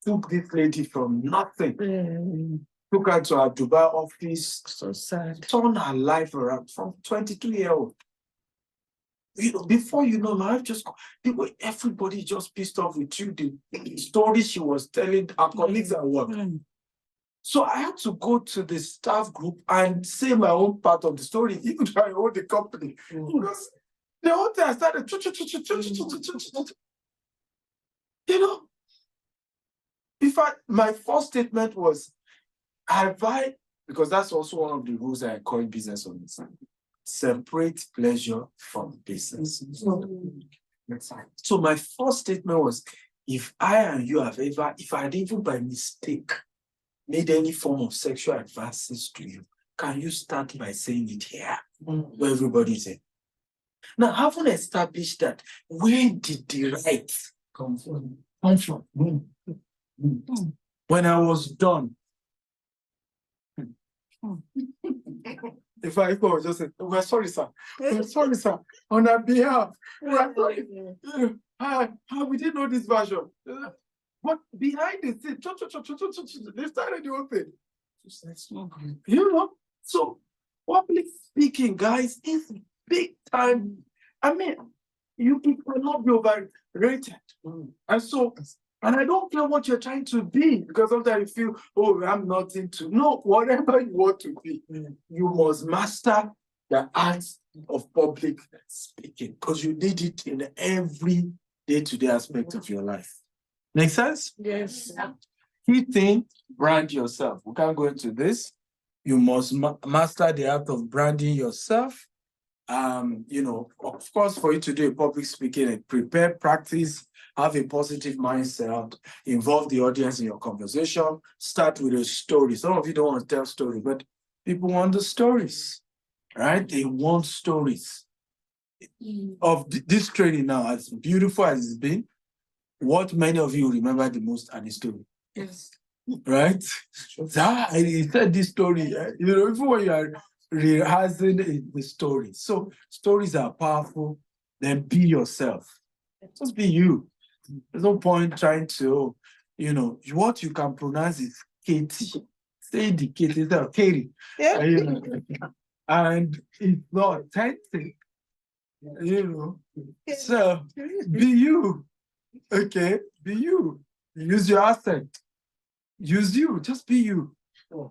A: took this lady from nothing. Took her to our Dubai office. So sad. Turned her life around from 22-year-old. Before you know, life everybody just pissed off with you. The stories she was telling her colleagues at work. So I had to go to the staff group and say my own part of the story, even though I own the company. Because the whole thing I started, in fact, my first statement was, because that's also one of the rules I call business owners. Separate pleasure from business. So my first statement was, if I and you if I had even by mistake made any form of sexual advances to you, can you start by saying it here, where everybody's in? Now, having established that, where did the right come from? When I was done, if I was just say, we're sorry, sir. We're sorry, sir. On our behalf, we're sorry. We didn't know this version. But behind the scene, they started the whole thing. So public speaking, guys, is big time. I mean, you people cannot be overrated. And I don't care what you're trying to be, because sometimes you feel, oh, I'm not into. No, whatever you want to be, you must master the art of public speaking, because you need it in every day-to-day aspect of your life. Make sense?
B: Yes.
A: Key thing, brand yourself. We can't go into this. You must master the art of branding yourself. Of course, for you to do a public speaking, prepare, practice, have a positive mindset, involve the audience in your conversation, start with a story. Some of you don't want to tell stories, but people want the stories, right? They want stories. Of this training now, as beautiful as it's been, what many of you remember the most are the story.
B: Yes.
A: Right? He said this story, even when you are rehearsing the story. So stories are powerful. Then be yourself. Just be you. There's no point trying to, what you can pronounce is Katie. Say the Katie instead of Katie.
B: Yeah.
A: And it's not authentic. So be you. Okay, be you. Use your accent. Use you. Just be you.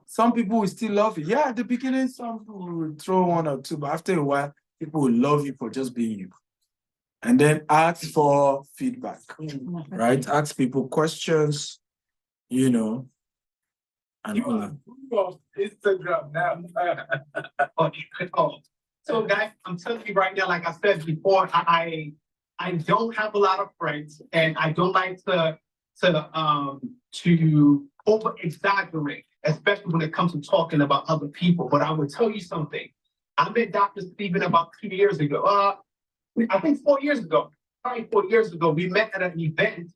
A: Some people will still love you. Yeah, at the beginning, some people will throw one or two, but after a while, people will love you for just being you. And then ask for feedback, right? Ask people questions, and all that.
D: Instagram now. So guys, I'm telling you right now, like I said before, I don't have a lot of friends, and I don't like to over exaggerate, especially when it comes to talking about other people. But I will tell you something. I met Dr. Stephen about 2 years ago. I think 4 years ago, probably 4 years ago, we met at an event.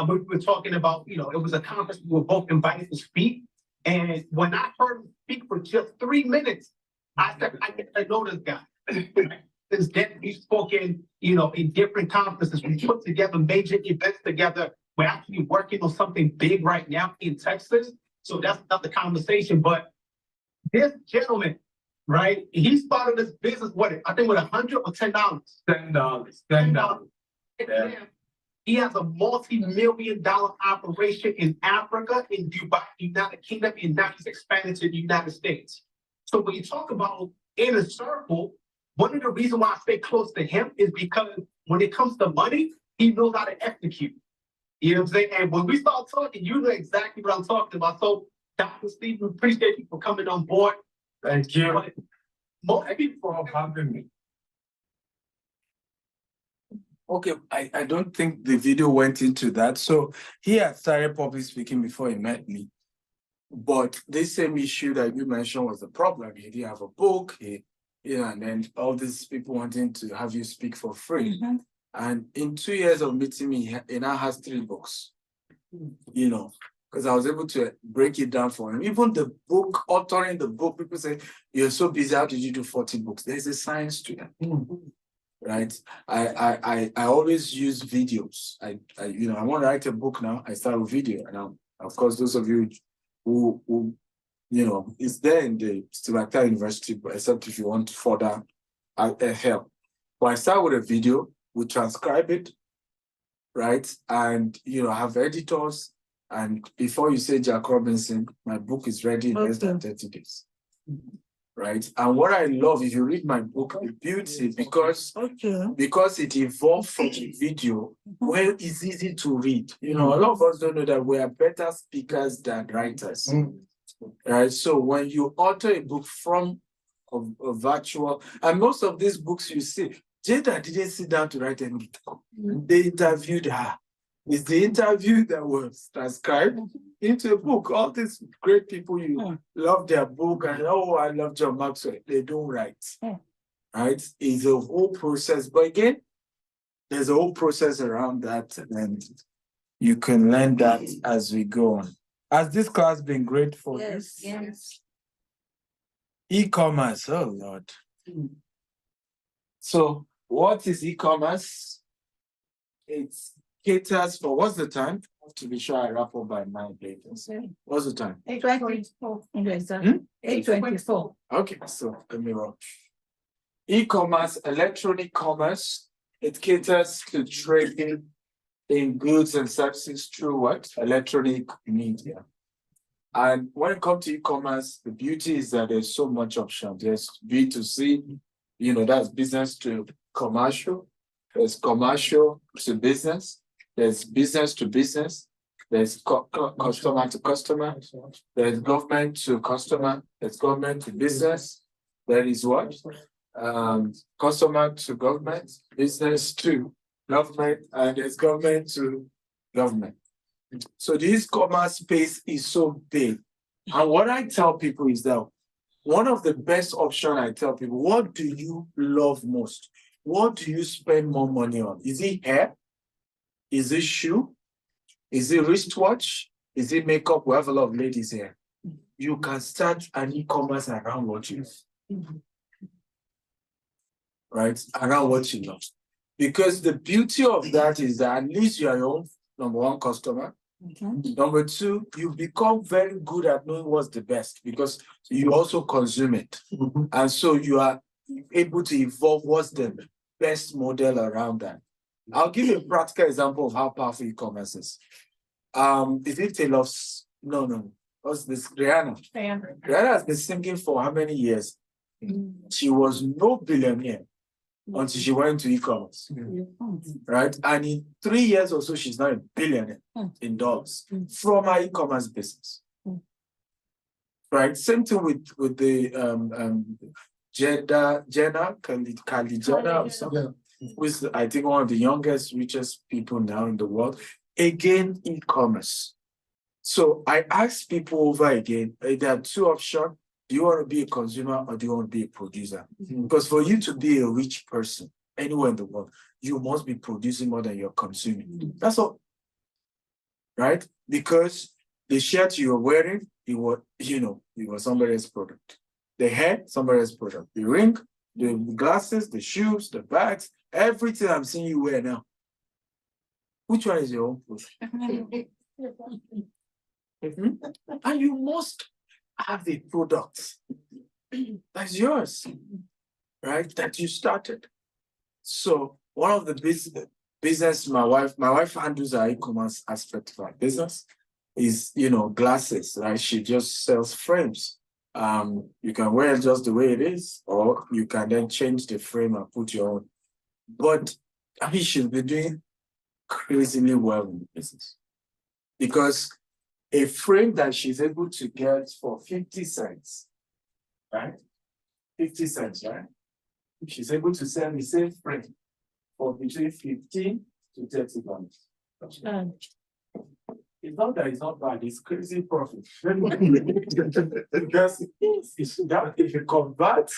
D: We were talking about, it was a conference. We were both invited to speak. And when I heard him speak for just 3 minutes, I said, I know this guy. Since then, we've spoken, in different conferences. We put together major events together. We're actually working on something big right now in Texas. So that's not the conversation. But this gentleman, right? He started this business, I think with $100 or $10. $10. Yeah. He has a multi-million-dollar operation in Africa, in Dubai, United Kingdom, and now he's expanding to the United States. So when you talk about inner circle, one of the reasons why I stay close to him is because when it comes to money, he knows how to execute. You know what I'm saying? And when we start talking, you know exactly what I'm talking about. So, Dr. Steve, we appreciate you for coming on board.
A: Thank you.
D: But most people are having me.
A: Okay, I don't think the video went into that. So he had started public speaking before he met me. But this same issue that you mentioned was the problem. He didn't have a book, and then all these people wanting to have you speak for free.
B: Mm-hmm.
A: And in 2 years of meeting me, he now has 3 books, because I was able to break it down for him. Even the book, authoring the book, people say, you're so busy, how did you do 40 books? There's a science to that. Right? I always use videos. I want to write a book now. I start with video. And of course, those of you who it's there in the Stigmata University, but except if you want to further help. But I start with a video, we transcribe it, right? And have editors. And before you say Jack Robinson, my book is ready in less than 30 days. Right? And what I love, if you read my book, the beauty, because it evolved from the video, where it's easy to read. A lot of us don't know that we are better speakers than writers. Right? So when you author a book from a virtual, and most of these books you see, Jada didn't sit down to write any book. They interviewed her. It's the interview that was transcribed into a book. All these great people, you love their book, and I love John Maxwell. They don't write. Right? It's a whole process. But again, there's a whole process around that, and you can learn that as we go on. Has this class been great for you?
B: Yes.
A: E-commerce, oh Lord. So what is e-commerce? It caters for, what's the time? To be sure I wrap up by 9 later. What's the time?
B: 8:24. 8:24.
A: Okay, so let me run. E-commerce, electronic commerce, it caters to trading in goods and services through what? Electronic media. And when it comes to e-commerce, the beauty is that there's so much option. There's B2C, that's business to commercial. there's commercial to business, there's business to business, there's customer to customer, there's government to customer, there's government to business, there is what? Customer to government, business to government, and there's government to government. So this commerce space is so big. And what I tell people is that one of the best options I tell people, what do you love most? What do you spend more money on? Is it hair? Is it shoe? Is it wristwatch? Is it makeup? We have a lot of ladies here. You can start an e-commerce around what you love. Right? Around what you love. Because the beauty of that is that at least you are your own number one customer. Number two, you become very good at knowing what's the best because you also consume it. And so you are able to evolve what's the best model around that. I'll give you a practical example of how powerful e-commerce is. Is it Taylor's? No. What's this? Rihanna. Rihanna has been singing for how many years? She was no billionaire until she went to e-commerce, right? And in 3 years or so, she's now a billionaire in dollars from her e-commerce business, right? Same thing with the Kylie Jenner or something, who is I think one of the youngest, richest people now in the world. Again, e-commerce. So I ask people over again, there are two options. Do you want to be a consumer or do you want to be a producer? Because for you to be a rich person anywhere in the world, you must be producing more than you're consuming. That's all. Right? Because the shirt you're wearing, it was somebody else's product. The hair, somebody else's product. The ring, the glasses, the shoes, the bags, everything I'm seeing you wear now. Which one is your own product? And you must have the product that's yours, right? That you started. So one of the business my wife handles our e-commerce aspect of our business is glasses, right? She just sells frames. You can wear it just the way it is, or you can then change the frame and put your own. But I mean, she's been doing crazily well in the business because a frame that she's able to get for 50 cents, right? 50 cents, right? She's able to sell the same frame for between $15 to $30. It's not that it's not bad, it's crazy profit. Because if you convert,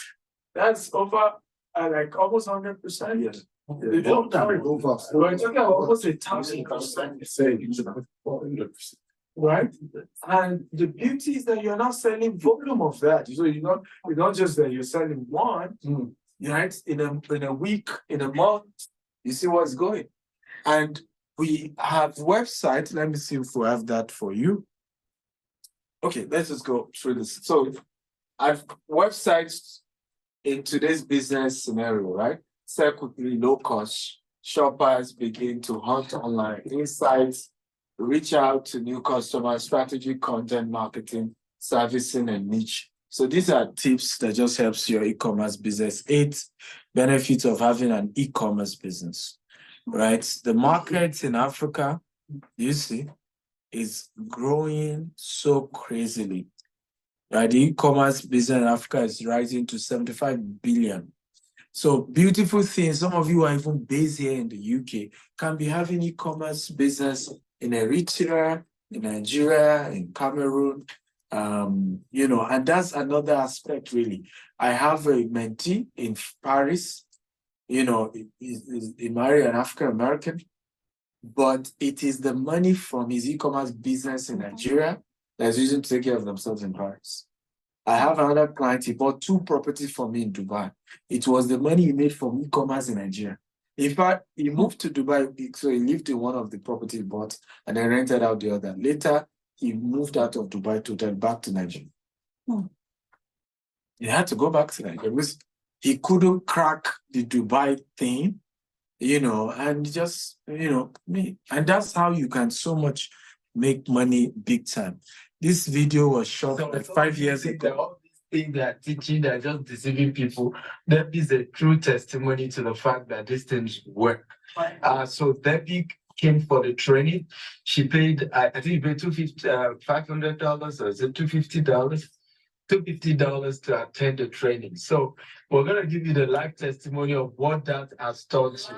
A: that's over like almost 100%. Yes. We're talking about almost 1,000% savings. Right? And the beauty is that you're not selling volume of that. So you're not just that you're selling one, right? In a week, in a month, you see what's going. And we have website. Let me see if we have that for you. Okay, let's just go through this. So I've websites in today's business scenario, right? Sell quickly, low cost. Shoppers begin to hunt online insights, reach out to new customers, strategy, content marketing, servicing, and niche. So these are tips that just helps your e-commerce business. 8 benefits of having an e-commerce business, right? The market in Africa, you see, is growing so crazily. Right? The e-commerce business in Africa is rising to 75 billion. So beautiful thing, some of you are even based here in the UK, can be having e-commerce business in Eritrea, in Nigeria, in Cameroon, and that's another aspect really. I have a mentee in Paris, he married an African American, but it is the money from his e-commerce business in Nigeria that's using to take care of themselves in Paris. I have another client, he bought 2 properties for me in Dubai. It was the money he made from e-commerce in Nigeria. In fact, he moved to Dubai, so he lived in one of the properties he bought and then rented out the other. Later, he moved out of Dubai to then back to Nigeria. He had to go back to Nigeria because he couldn't crack the Dubai thing, and just, and that's how you can so much make money big time. This video was shot like 5 years ago.
E: think they're teaching, they're just deceiving people. Debbie is a true testimony to the fact that these things work. So Debbie came for the training. She paid, I think she paid $500 or is it $250? $250 to attend the training. So we're going to give you the live testimony of what that has taught you.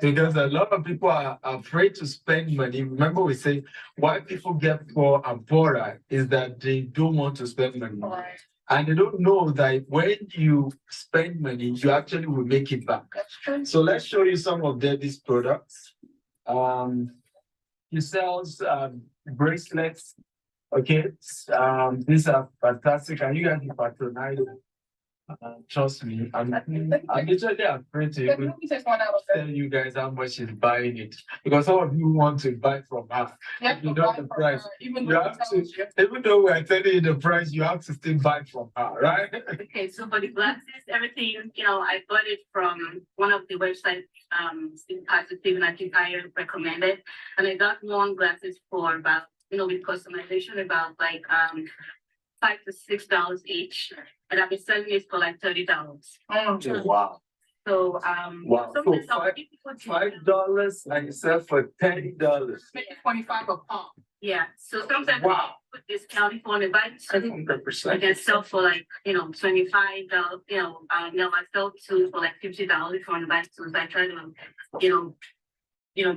E: Because a lot of people are afraid to spend money. Remember, we say why people get poor and poorer is that they don't want to spend money. Right. And they don't know that when you spend money, you actually will make it back. So let's show you some of Debbie's products. She sells bracelets. Okay, these are fantastic, and you guys can patronize. Trust me, I'm literally afraid to even tell you guys how much she's buying it, because some of you want to buy from her. You know the price. Even though we're telling you the price, you have to still buy from her, right?
F: Okay, so for the glasses, everything, I bought it from one of the websites, Steve and I think I recommended, and I got one glasses for about, with customization, about like $5 to $6 each, and I've been selling it for like $30.
E: Wow.
F: So
E: wow. So $5 and you sell for $30.
C: Make it 25 a pop.
F: Yeah. So sometimes
E: wow.
F: Put discount if you want to buy two,
E: 100%.
F: I can sell for like $25. I sell two for like $50 if you want to buy two. So I try to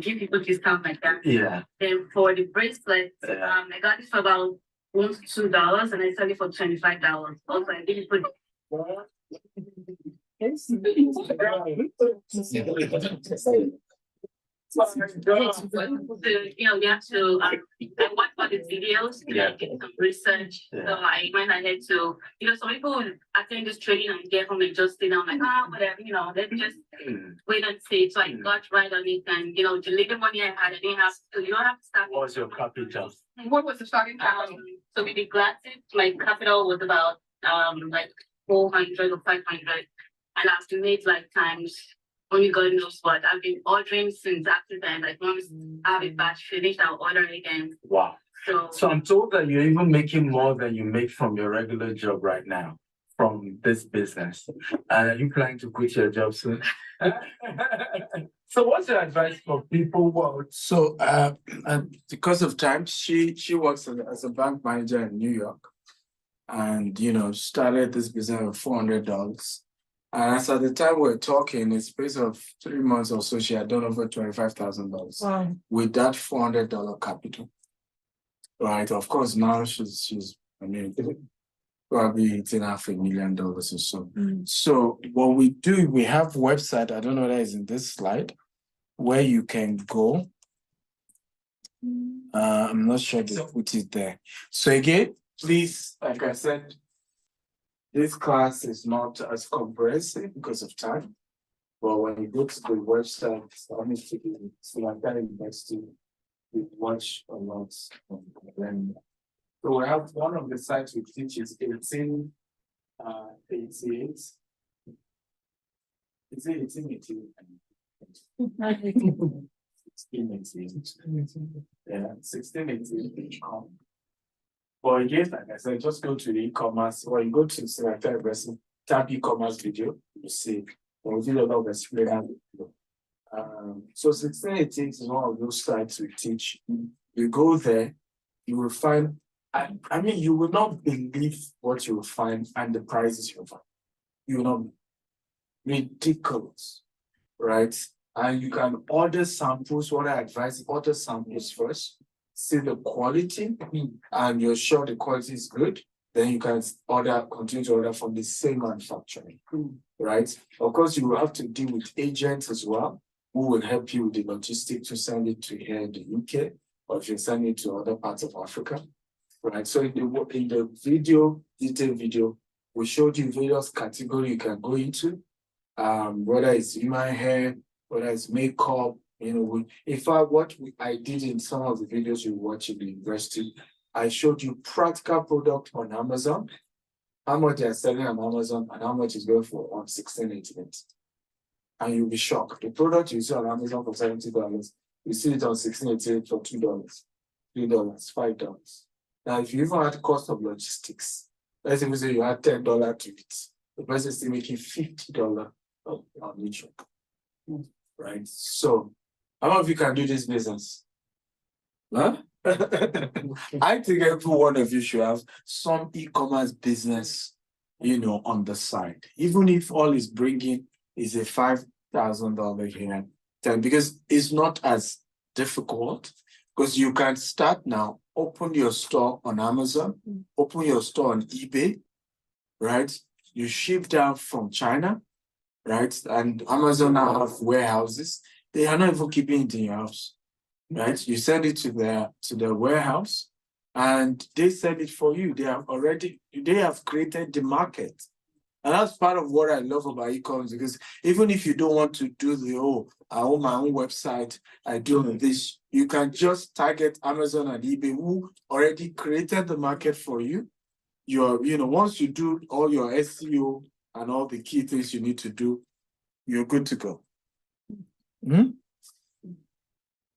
F: give people discount like that.
E: Yeah.
F: Then for the bracelets, I got it for about $1 to $2, and I sell it for $25. Also, I didn't put. So, you have to, I watch all the videos, get some research. So I went ahead to, some people attend this training and get home and just sit down like, whatever, let me just wait and see. So I got right on it, and, the little money I had, I didn't have to, you don't have to start.
E: What was your capital?
C: What was the starting capital?
F: So with the glasses, my capital was about, like 400 or 500. And I have to make like times, only God knows what. I've been ordering since after that. Like once I have a batch finished, I'll order again.
E: Wow. So I'm told that you're even making more than you make from your regular job right now from this business. And are you planning to quit your job soon? So what's your advice for people who
A: So because of time, she works as a bank manager in New York, and started this business with $400. And as at the time we're talking, in the space of 3 months or so, she had done over $25,000 with that $400 capital. Right. Of course, now she's probably hitting $500,000 or so. So what we do, we have a website, I don't know that is in this slide, where you can go. I'm not sure they put it there. So again, please, like I said, this class is not as comprehensive because of time, but when you go to the website, you watch a lot of them. So we have one of the sites we teach is 1888. Is it 1888? 1688. Yeah, 1688. But again, like I said, just go to the e-commerce, or you go to tab e-commerce video, you see, we'll do a lot of experience. So 1688 is one of those sites we teach. You go there, you will find, you will not believe what you will find and the prices you will find. You will not be ridiculous, right? And you can order samples. What I advise, order samples first, see the quality, and you're sure the quality is good. Then you can continue to order from the same manufacturer, right? Of course, you will have to deal with agents as well, who will help you with the logistics to send it to here in the UK, or if you send it to other parts of Africa, right? So in the detailed video, we showed you various categories you can go into, whether it's human hair, whether it's makeup, in fact, I did in some of the videos you watch in the university, I showed you practical product on Amazon, how much they're selling on Amazon and how much is going for on 1688. And you'll be shocked. The product you see on Amazon for $70, you see it on 1688 for $2, $3, $5. Now, if you even add the cost of logistics, let's say you add $10 to it, the person is still making $50 on YouTube. Right? So, how many of you can do this business? Huh? I think every one of you should have some e-commerce business, on the side. Even if all is bringing is a $5,000 here, then because it's not as difficult, because you can start now, open your store on Amazon, open your store on eBay, right? You ship down from China, right? And Amazon now have warehouses. They are not even keeping it in your house, right? You send it to their warehouse, and they sell it for you. They have created the market. And that's part of what I love about e-commerce, because even if you don't want to do I own my own website, I do this, you can just target Amazon and eBay, who already created the market for you. Once you do all your SEO and all the key things you need to do, you're good to go.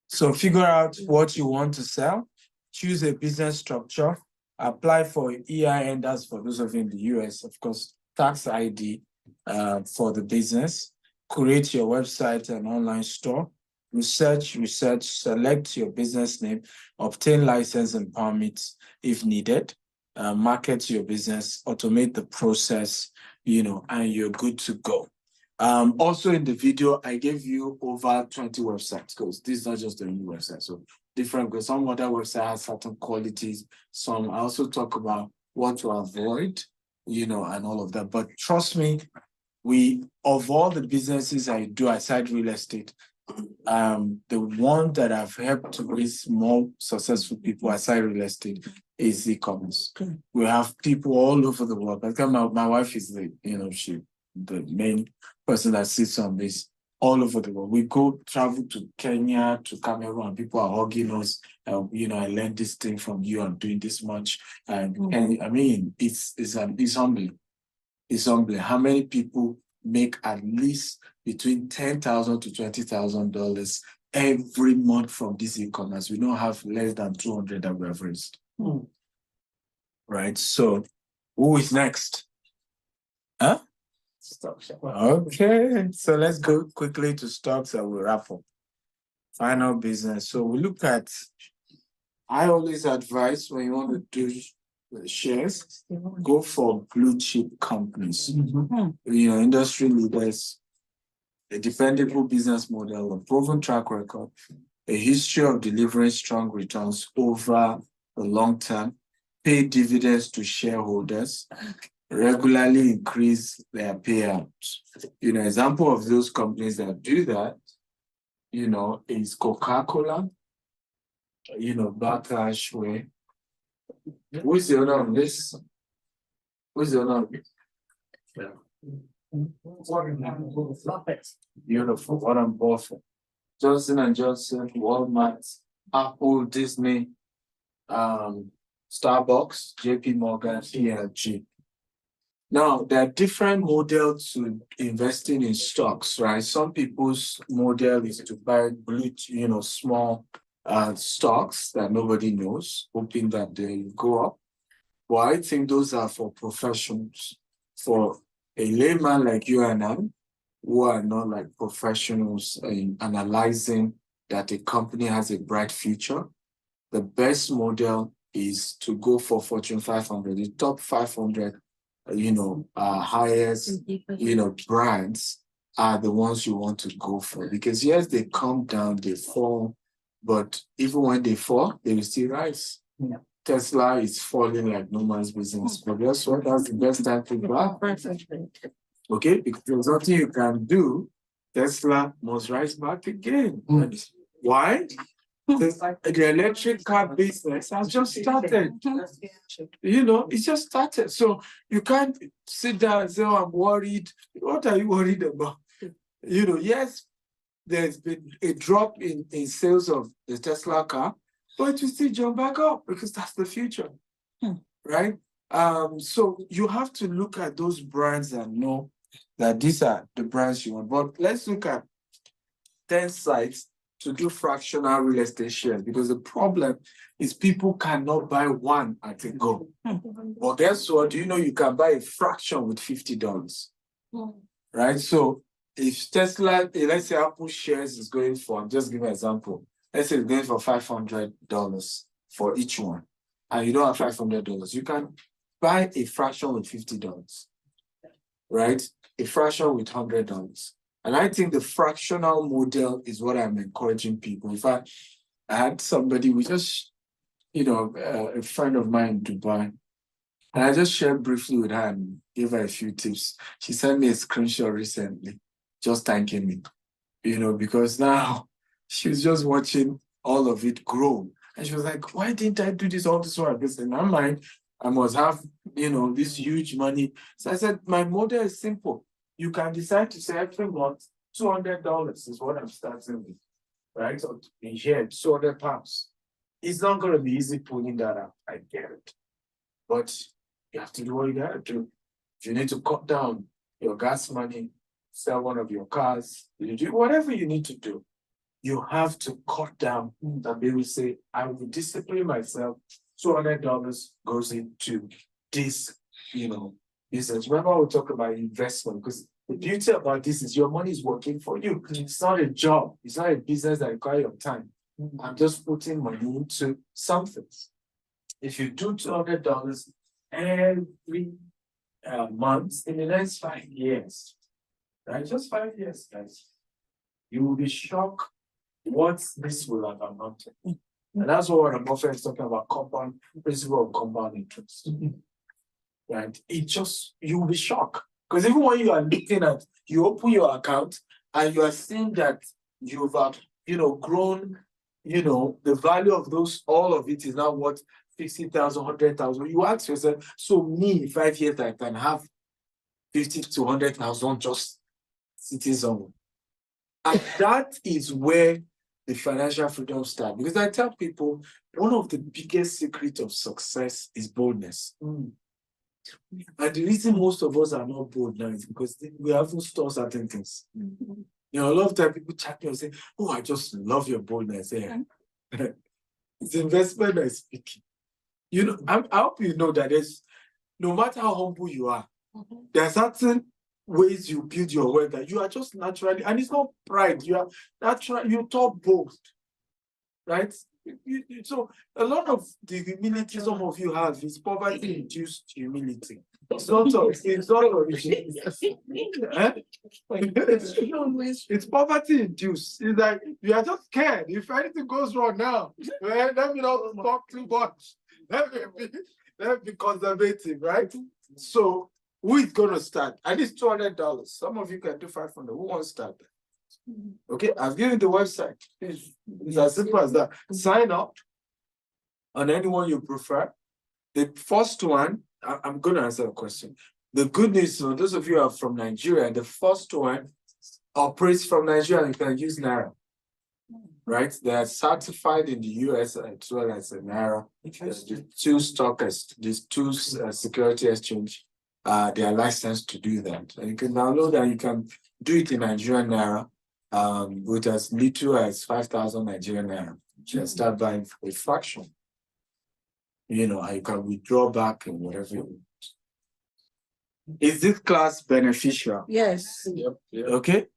A: So figure out what you want to sell, choose a business structure, apply for EIN, that's for those of you in the US, of course, tax ID for the business, create your website and online store, research, select your business name, obtain license and permits if needed, market your business, automate the process, and you're good to go. Also in the video, I gave you over 20 websites, because this is not just the only website. So different, because some other websites have certain qualities. Some I also talk about what to avoid, and all of that. But trust me, of all the businesses I do aside real estate, the one that I've helped to raise more successful people aside real estate is e-commerce. We have people all over the world. Like my wife is the main person that sits on this all over the world. We travel to Kenya, to Cameroon, people are hugging us. I learned this thing from you. I'm doing this much, and I mean, it's humbling. It's humbling. How many people make at least between $10,000 to $20,000 every month from this e-commerce? We don't have less than 200 that we have raised. Right. So, who is next? Huh? Stocks. Okay, so let's go quickly to stocks and we'll wrap up. Final business. So we look at, I always advise when you want to do shares, go for blue chip companies. Industry leaders, a dependable business model, a proven track record, a history of delivering strong returns over the long term, pay dividends to shareholders, regularly increase their payouts. Example of those companies that do that, is Coca-Cola, Backlash. Who is the owner of this? Who is the owner of it? Beautiful, Warren Buffett. Johnson & Johnson, Walmart, Apple, Disney, Starbucks, JP Morgan, ELG. Now, there are different models to investing in stocks, right? Some people's model is to buy small stocks that nobody knows, hoping that they go up. Well, I think those are for professionals. For a layman like you and I, who are not like professionals in analyzing that a company has a bright future, the best model is to go for Fortune 500, the top 500 highest, brands are the ones you want to go for. Because yes, they come down, they fall, but even when they fall, they will still rise. Yeah. Tesla is falling like no man's business, but guess what? That's the best time to buy. Okay, because there's nothing you can do. Tesla must rise back again. Why? The electric car business has just started. It's just started. So you can't sit down and say, oh, I'm worried. What are you worried about? Yes, there's been a drop in sales of the Tesla car, but you still jump back up because that's the future, right? So you have to look at those brands and know that these are the brands you want. But let's look at 10 sites to do fractional real estate shares because the problem is people cannot buy one at a go. But guess what? Do you know you can buy a fraction with $50? Right? So if Tesla, let's say Apple shares is going for, I'm just giving an example. Let's say it's going for $500 for each one, and you don't have $500, you can buy a fraction with $50, right? A fraction with $100. And I think the fractional model is what I'm encouraging people. In fact, I had somebody, we just, a friend of mine in Dubai, and I just shared briefly with her and gave her a few tips. She sent me a screenshot recently, just thanking me, because now she was just watching all of it grow. And she was like, why didn't I do this all this while? Because in my mind, I must have, this huge money. So I said, my model is simple. You can decide to say every month, $200 is what I'm starting with, right? So in here, £200. It's not going to be easy pulling that out. I get it. But you have to do what you got to do. If you need to cut down your gas money, sell one of your cars, you do whatever you need to do. You have to cut down and be able to say, I will discipline myself. $200 goes into this, business. Remember, we talk about investment because the beauty about this is your money is working for you. It's not a job. It's not a business that requires your time. I'm just putting money into something. If you do $200 every month in the next 5 years, right? Just 5 years, guys, you will be shocked what this will have amounted. And that's what Warren Buffett is talking about, principle of compound interest. Right? You will be shocked. Because even when you are looking at, you open your account and you are seeing that you've, grown, the value of all of it is now worth 50,000, 100,000. You ask yourself, so me, 5 years, I can have 50 to 100,000 just sitting somewhere. And that is where the financial freedom starts. Because I tell people, one of the biggest secrets of success is boldness. And the reason most of us are not bold now is because we haven't stored certain things. A lot of time people chat me and say, oh, I just love your boldness. Yeah. It's investment that is speaking. I hope you know that no matter how humble you are, there are certain ways you build your wealth that you are just naturally, and it's not pride, you are natural, you talk bold, right? So a lot of the humility some of you have is poverty-induced humility. It's not it's poverty-induced. It's like you are just scared. If anything goes wrong now, let me not talk too much. Let me be conservative, right? So who is going to start? At least $200. Some of you can do 500. Who wants to start? Okay, I've given the website. It's as simple as that. Sign up on anyone you prefer. The first one, I'm going to answer a question. The good news, so those of you who are from Nigeria, the first one operates from Nigeria and you can use Naira. Right? They are certified in the US as well as in Naira. There's the these two security exchange. They are licensed to do that. And you can download and you can do it in Nigerian Naira with as little as 5,000 Nigerian Naira. You can start buying a fraction. And you can withdraw back and whatever you want. Is this class beneficial?
B: Yes.
A: Yep. Okay.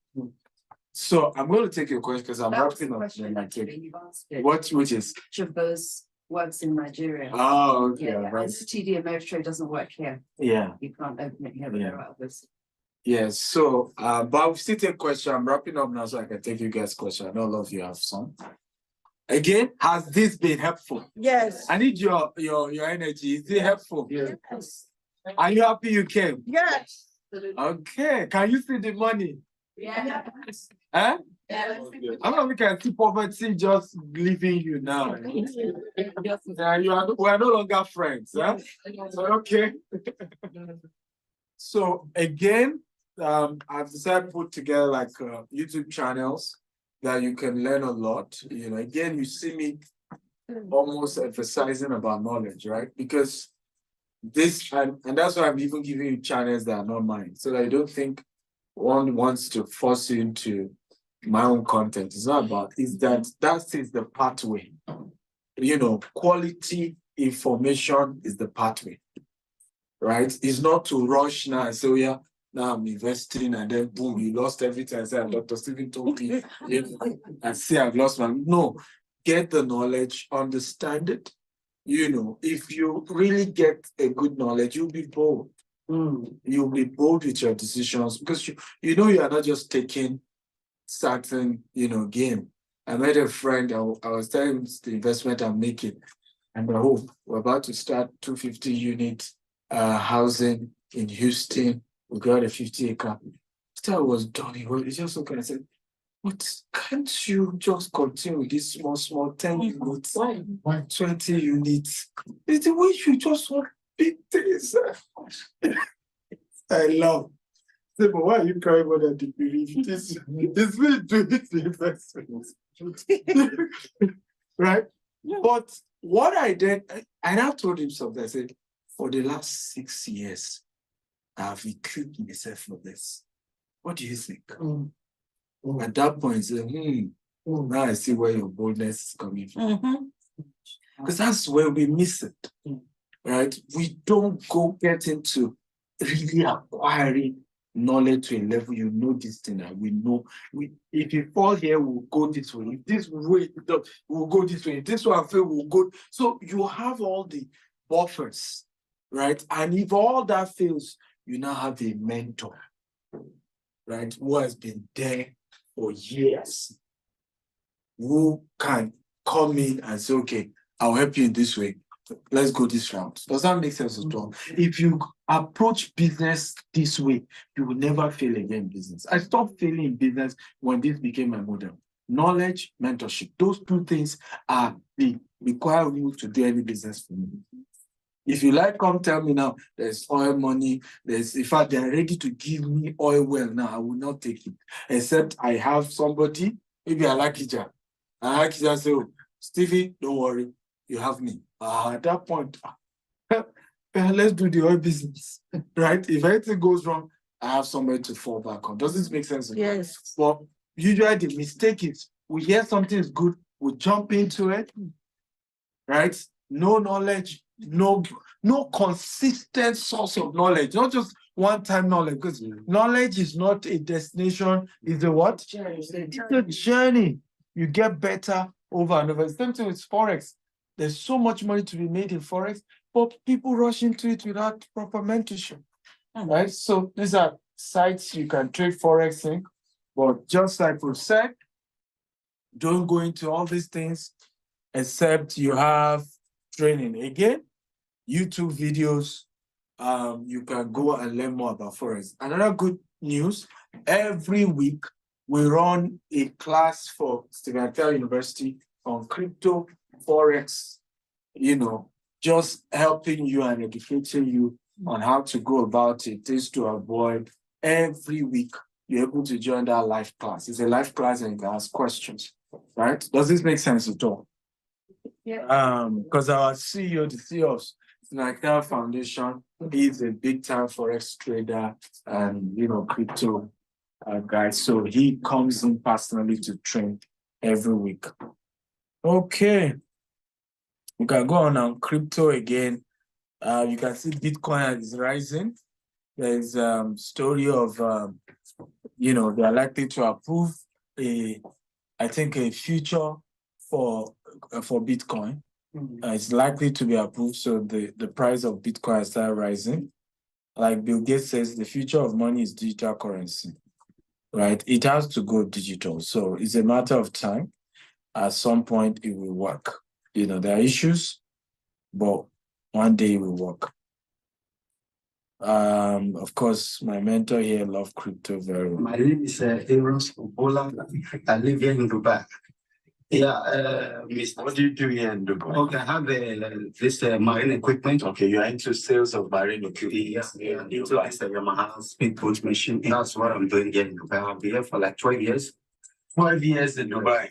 A: So I'm going to take your question because I'm wrapping up. Which is?
G: Which of those works in Nigeria?
A: Oh, okay.
G: Yeah,
A: Right.
G: TD Ameritrade doesn't work here.
A: Yeah.
G: You can't open it here, but there are others.
A: Yes. So, but I'll still take question. I'm wrapping up now so I can take you guys' question. I know all of you have some. Again, has this been helpful?
B: Yes.
A: I need your energy. Is it helpful?
B: Yes.
A: Are you happy you came?
B: Yes.
A: Okay. Can you see the money?
G: Yeah.
A: Huh?
G: Yeah.
A: I'm not looking at poverty just leaving you now. We are no longer friends. Huh? Okay. So again, I've decided to put together like YouTube channels that you can learn a lot. Again, you see me almost emphasizing about knowledge, right? Because this, and that's why I'm even giving you channels that are not mine, so that you don't think one wants to force you into my own content. It's not about, is that is the pathway. Quality information is the pathway, right? It's not to rush now and say, oh yeah, now I'm investing, and then boom, you lost everything. I said, Dr. Stephen told me, and see, I've lost my. No, get the knowledge, understand it. If you really get a good knowledge, you'll be bold. You'll be bold with your decisions because you are not just taking certain, game. I met a friend, I was telling him the investment I'm making, and I hope we're about to start 250 unit housing in Houston. We got a 50-acre. After I was done, he just looked and said, but can't you just continue with this small 10 units, 20 units? It's the way you just want big things. I love. Say, but why are you crying more than the belief? This is me doing the investment. Right? Yeah. But what I did, I now told him something. I said, for the last 6 years, I've equipped myself for this. What do you think? At that point, I said, now I see where your boldness is coming from. Because that's where we miss it. Right? We don't go get into really acquiring knowledge to a level this thing, and we know if you fall here, we'll go this way. If this way, we'll go this way. If this one fail, we'll go. So you have all the buffers, right? And if all that fails, you now have a mentor, right? Who has been there for years, who can come in and say, okay, I'll help you in this way. Let's go this route. Does that make sense at all? If you approach business this way, you will never fail again in business. I stopped failing in business when this became my model. Knowledge, mentorship. Those two things are the require you to do any business for me. If you like, come tell me now, there's oil money, in fact, they're ready to give me oil well now, I will not take it. Except I have somebody, maybe I like it. I like it and say, oh, Stevie, don't worry, you have me. At that point, let's do the oil business, right? If anything goes wrong, I have somebody to fall back on. Does this make sense?
B: Yes.
A: But usually the mistake is we hear something is good, we jump into it, right? No knowledge, no consistent source of knowledge, not just one-time knowledge, because knowledge is not a destination, it's a what? It's a journey. You get better over and over. Same thing with Forex. There's so much money to be made in Forex, but people rush into it without proper mentorship, right? So these are sites you can trade Forex in, but just like we said, don't go into all these things except you have training. Again, YouTube videos, you can go and learn more about Forex. Another good news, every week we run a class for Stephen University on crypto, Forex, just helping you and educating you on how to go about it, things to avoid. Every week, you're able to join that live class. It's a live class and you can ask questions, right? Does this make sense at all? Yeah. Because our CEO, the CEO of Stephen Foundation, is a big-time Forex trader and, crypto guy. So he comes in personally to train every week. Okay. We can go on crypto again. You can see Bitcoin is rising. There's a story of, they are likely to approve a future for Bitcoin. It's likely to be approved, so the price of Bitcoin has started rising. Like Bill Gates says, the future of money is digital currency, right? It has to go digital, so it's a matter of time. At some point, it will work. There are issues, but one day it will work. Of course, my mentor here loves crypto very well.
H: My name is Aaron Obola. I live here in Dubai. Yeah, what do you do here in Dubai? Okay, I have this marine equipment. Okay, you're into sales of marine equipment. Yes, yeah, into Yamaha speedboat machine. That's what I'm doing here in Dubai. I'll be here for like 12 years. 12 years in Dubai.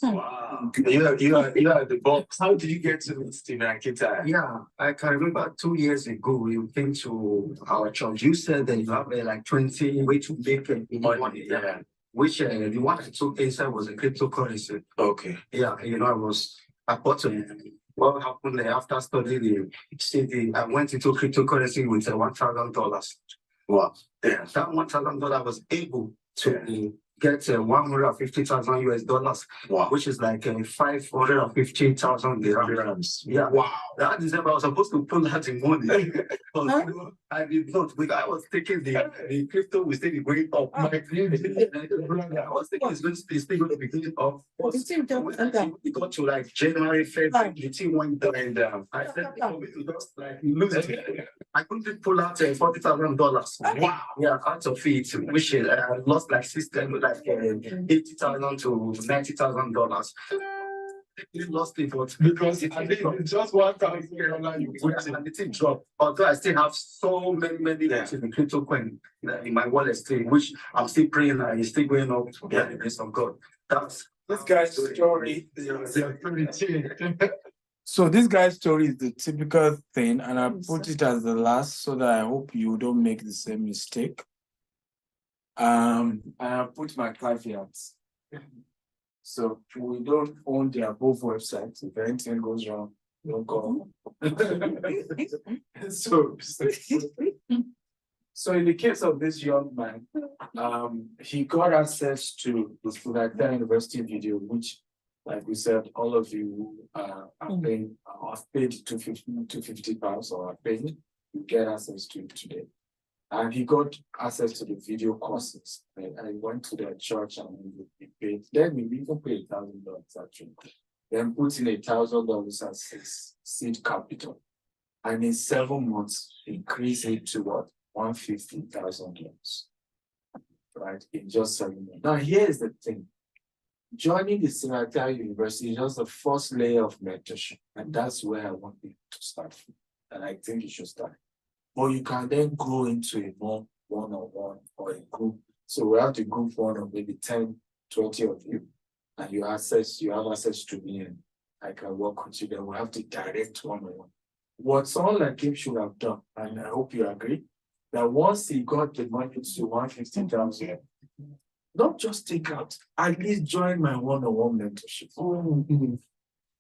H: Wow. You are the boss. How did you get to meet Stephen Akita? Yeah, I can remember 2 years ago, you came to our church. You said that you have like 20 ways to make money. Yeah. which the one I took inside was a cryptocurrency.
A: Okay.
H: Yeah, I bought what happened after studying I went into cryptocurrency with $1,000.
A: Wow.
H: Yeah, that $1,000 was able to get 150,000 US dollars,
A: Wow.
H: which is like 550,000 dirhams. Yeah.
A: Wow.
H: That December, I was supposed to pull out the money. But, I did not. Because I was thinking the crypto will still be going up. I was thinking it's still going to be going up. When it got to like January, February, the thing went down. I said, just like lose it. I couldn't pull out $40,000.
A: Wow.
H: Yeah, out of it, which I lost like $80,000 to $90,000. You lost it, but
E: Because it's just $1,000 you put in.
H: and the thing dropped. Although I still have so many in crypto coin in my wallet still, which I'm still praying that it's still going up to get the grace of God. That's
A: This guy's story. So this guy's story is the typical thing, and I put it as the last so that I hope you don't make the same mistake. And I put my caveats. So we don't own the above websites. If anything goes wrong, don't go. So in the case of this young man, he got access to the Fullerton University video, which, like we said, all of you are paying, have paid £250 or are paying, you get access to it today. And he got access to the video courses. I went to the church and he paid. Then we even paid $1,000 actually. Then put in $1,000 as seed capital. And in 7 months, increased it to what? $150,000. Right? In just 7 months. Now, here's the thing. Joining the Fullerton University is just the first layer of mentorship. And that's where I want people to start from. And I think you should start. But you can then grow into a more one-on-one or a group. So we have the group one of maybe 10, 20 of you. And you have access to me and I can work with you. Then we have the direct one-on-one. What someone like him should have done, and I hope you agree, that once he got the money to 150,000, not just take out, at least join my one-on-one mentorship.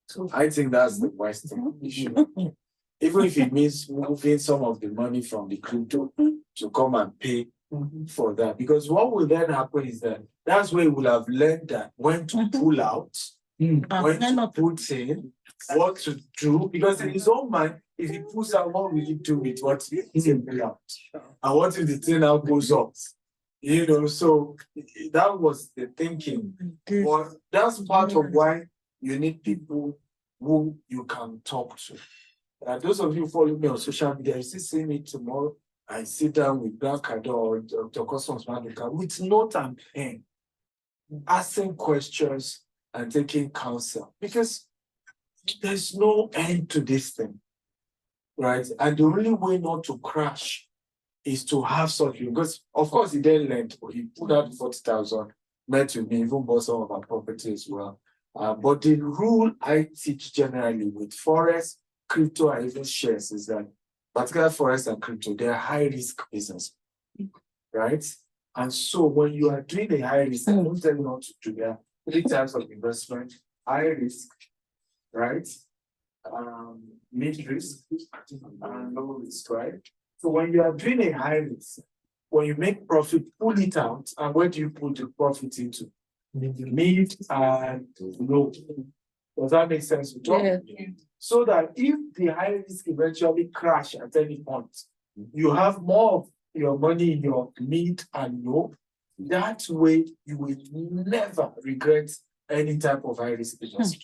A: So I think that's the wise thing. Even if it means moving some of the money from the crypto to come and pay for that. Because what will then happen is that that's where he will have learned that when to pull out, when to put in, what to do. Because in his own mind, if he pulls out, what will he do with what he's pull out? And what if the thing now goes up? You know, so that was the thinking. But that's part of why you need people who you can talk to. Those of you who follow me on social media, you see me tomorrow, I sit down with Black Ador or Dr. Cosmos Maduka with note and pen, asking questions and taking counsel. Because there's no end to this thing, right? And the only way not to crash is to have something. Because, of course, he then learned, he put out 40,000, met with me, even bought some of our property as well. But the rule I teach generally with Forex, crypto, and even shares is that, particularly Forex and crypto, they're high risk business, right? And so when you are doing a high risk, I don't tell you not to do that. 3 types of investment: high risk, right? Mid risk, and low risk, right? So when you are doing a high risk, when you make profit, pull it out. And where do you put the profit into? Mid and low. Does that make sense? Yeah. So that if the high risk eventually crash at any point, you have more of your money in your mid and low. That way, you will never regret any type of high risk business.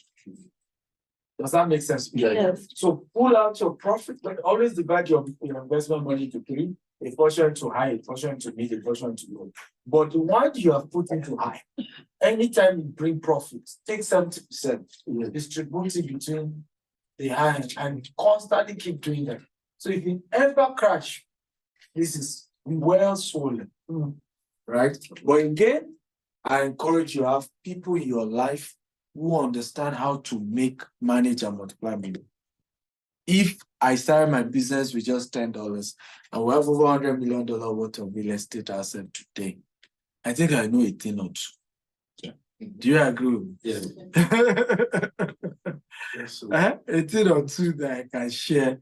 A: Does that make sense?
C: Yes.
A: So pull out your profit, but always divide your investment money to 3: a portion to high, a portion to mid, a portion to low. But the one you have put into high, anytime you bring profit, take 70%, distribute it between the high and constantly keep doing that. So if you ever crash, this is well swollen, right? But again, I encourage you to have people in your life who understand how to make, manage, and multiply money. If I started my business with just $10 and we have over $100 million worth of real estate asset today, I think I know a thing or two. Do you agree with me?
H: Yes. Yes.
A: A thing or two that I can share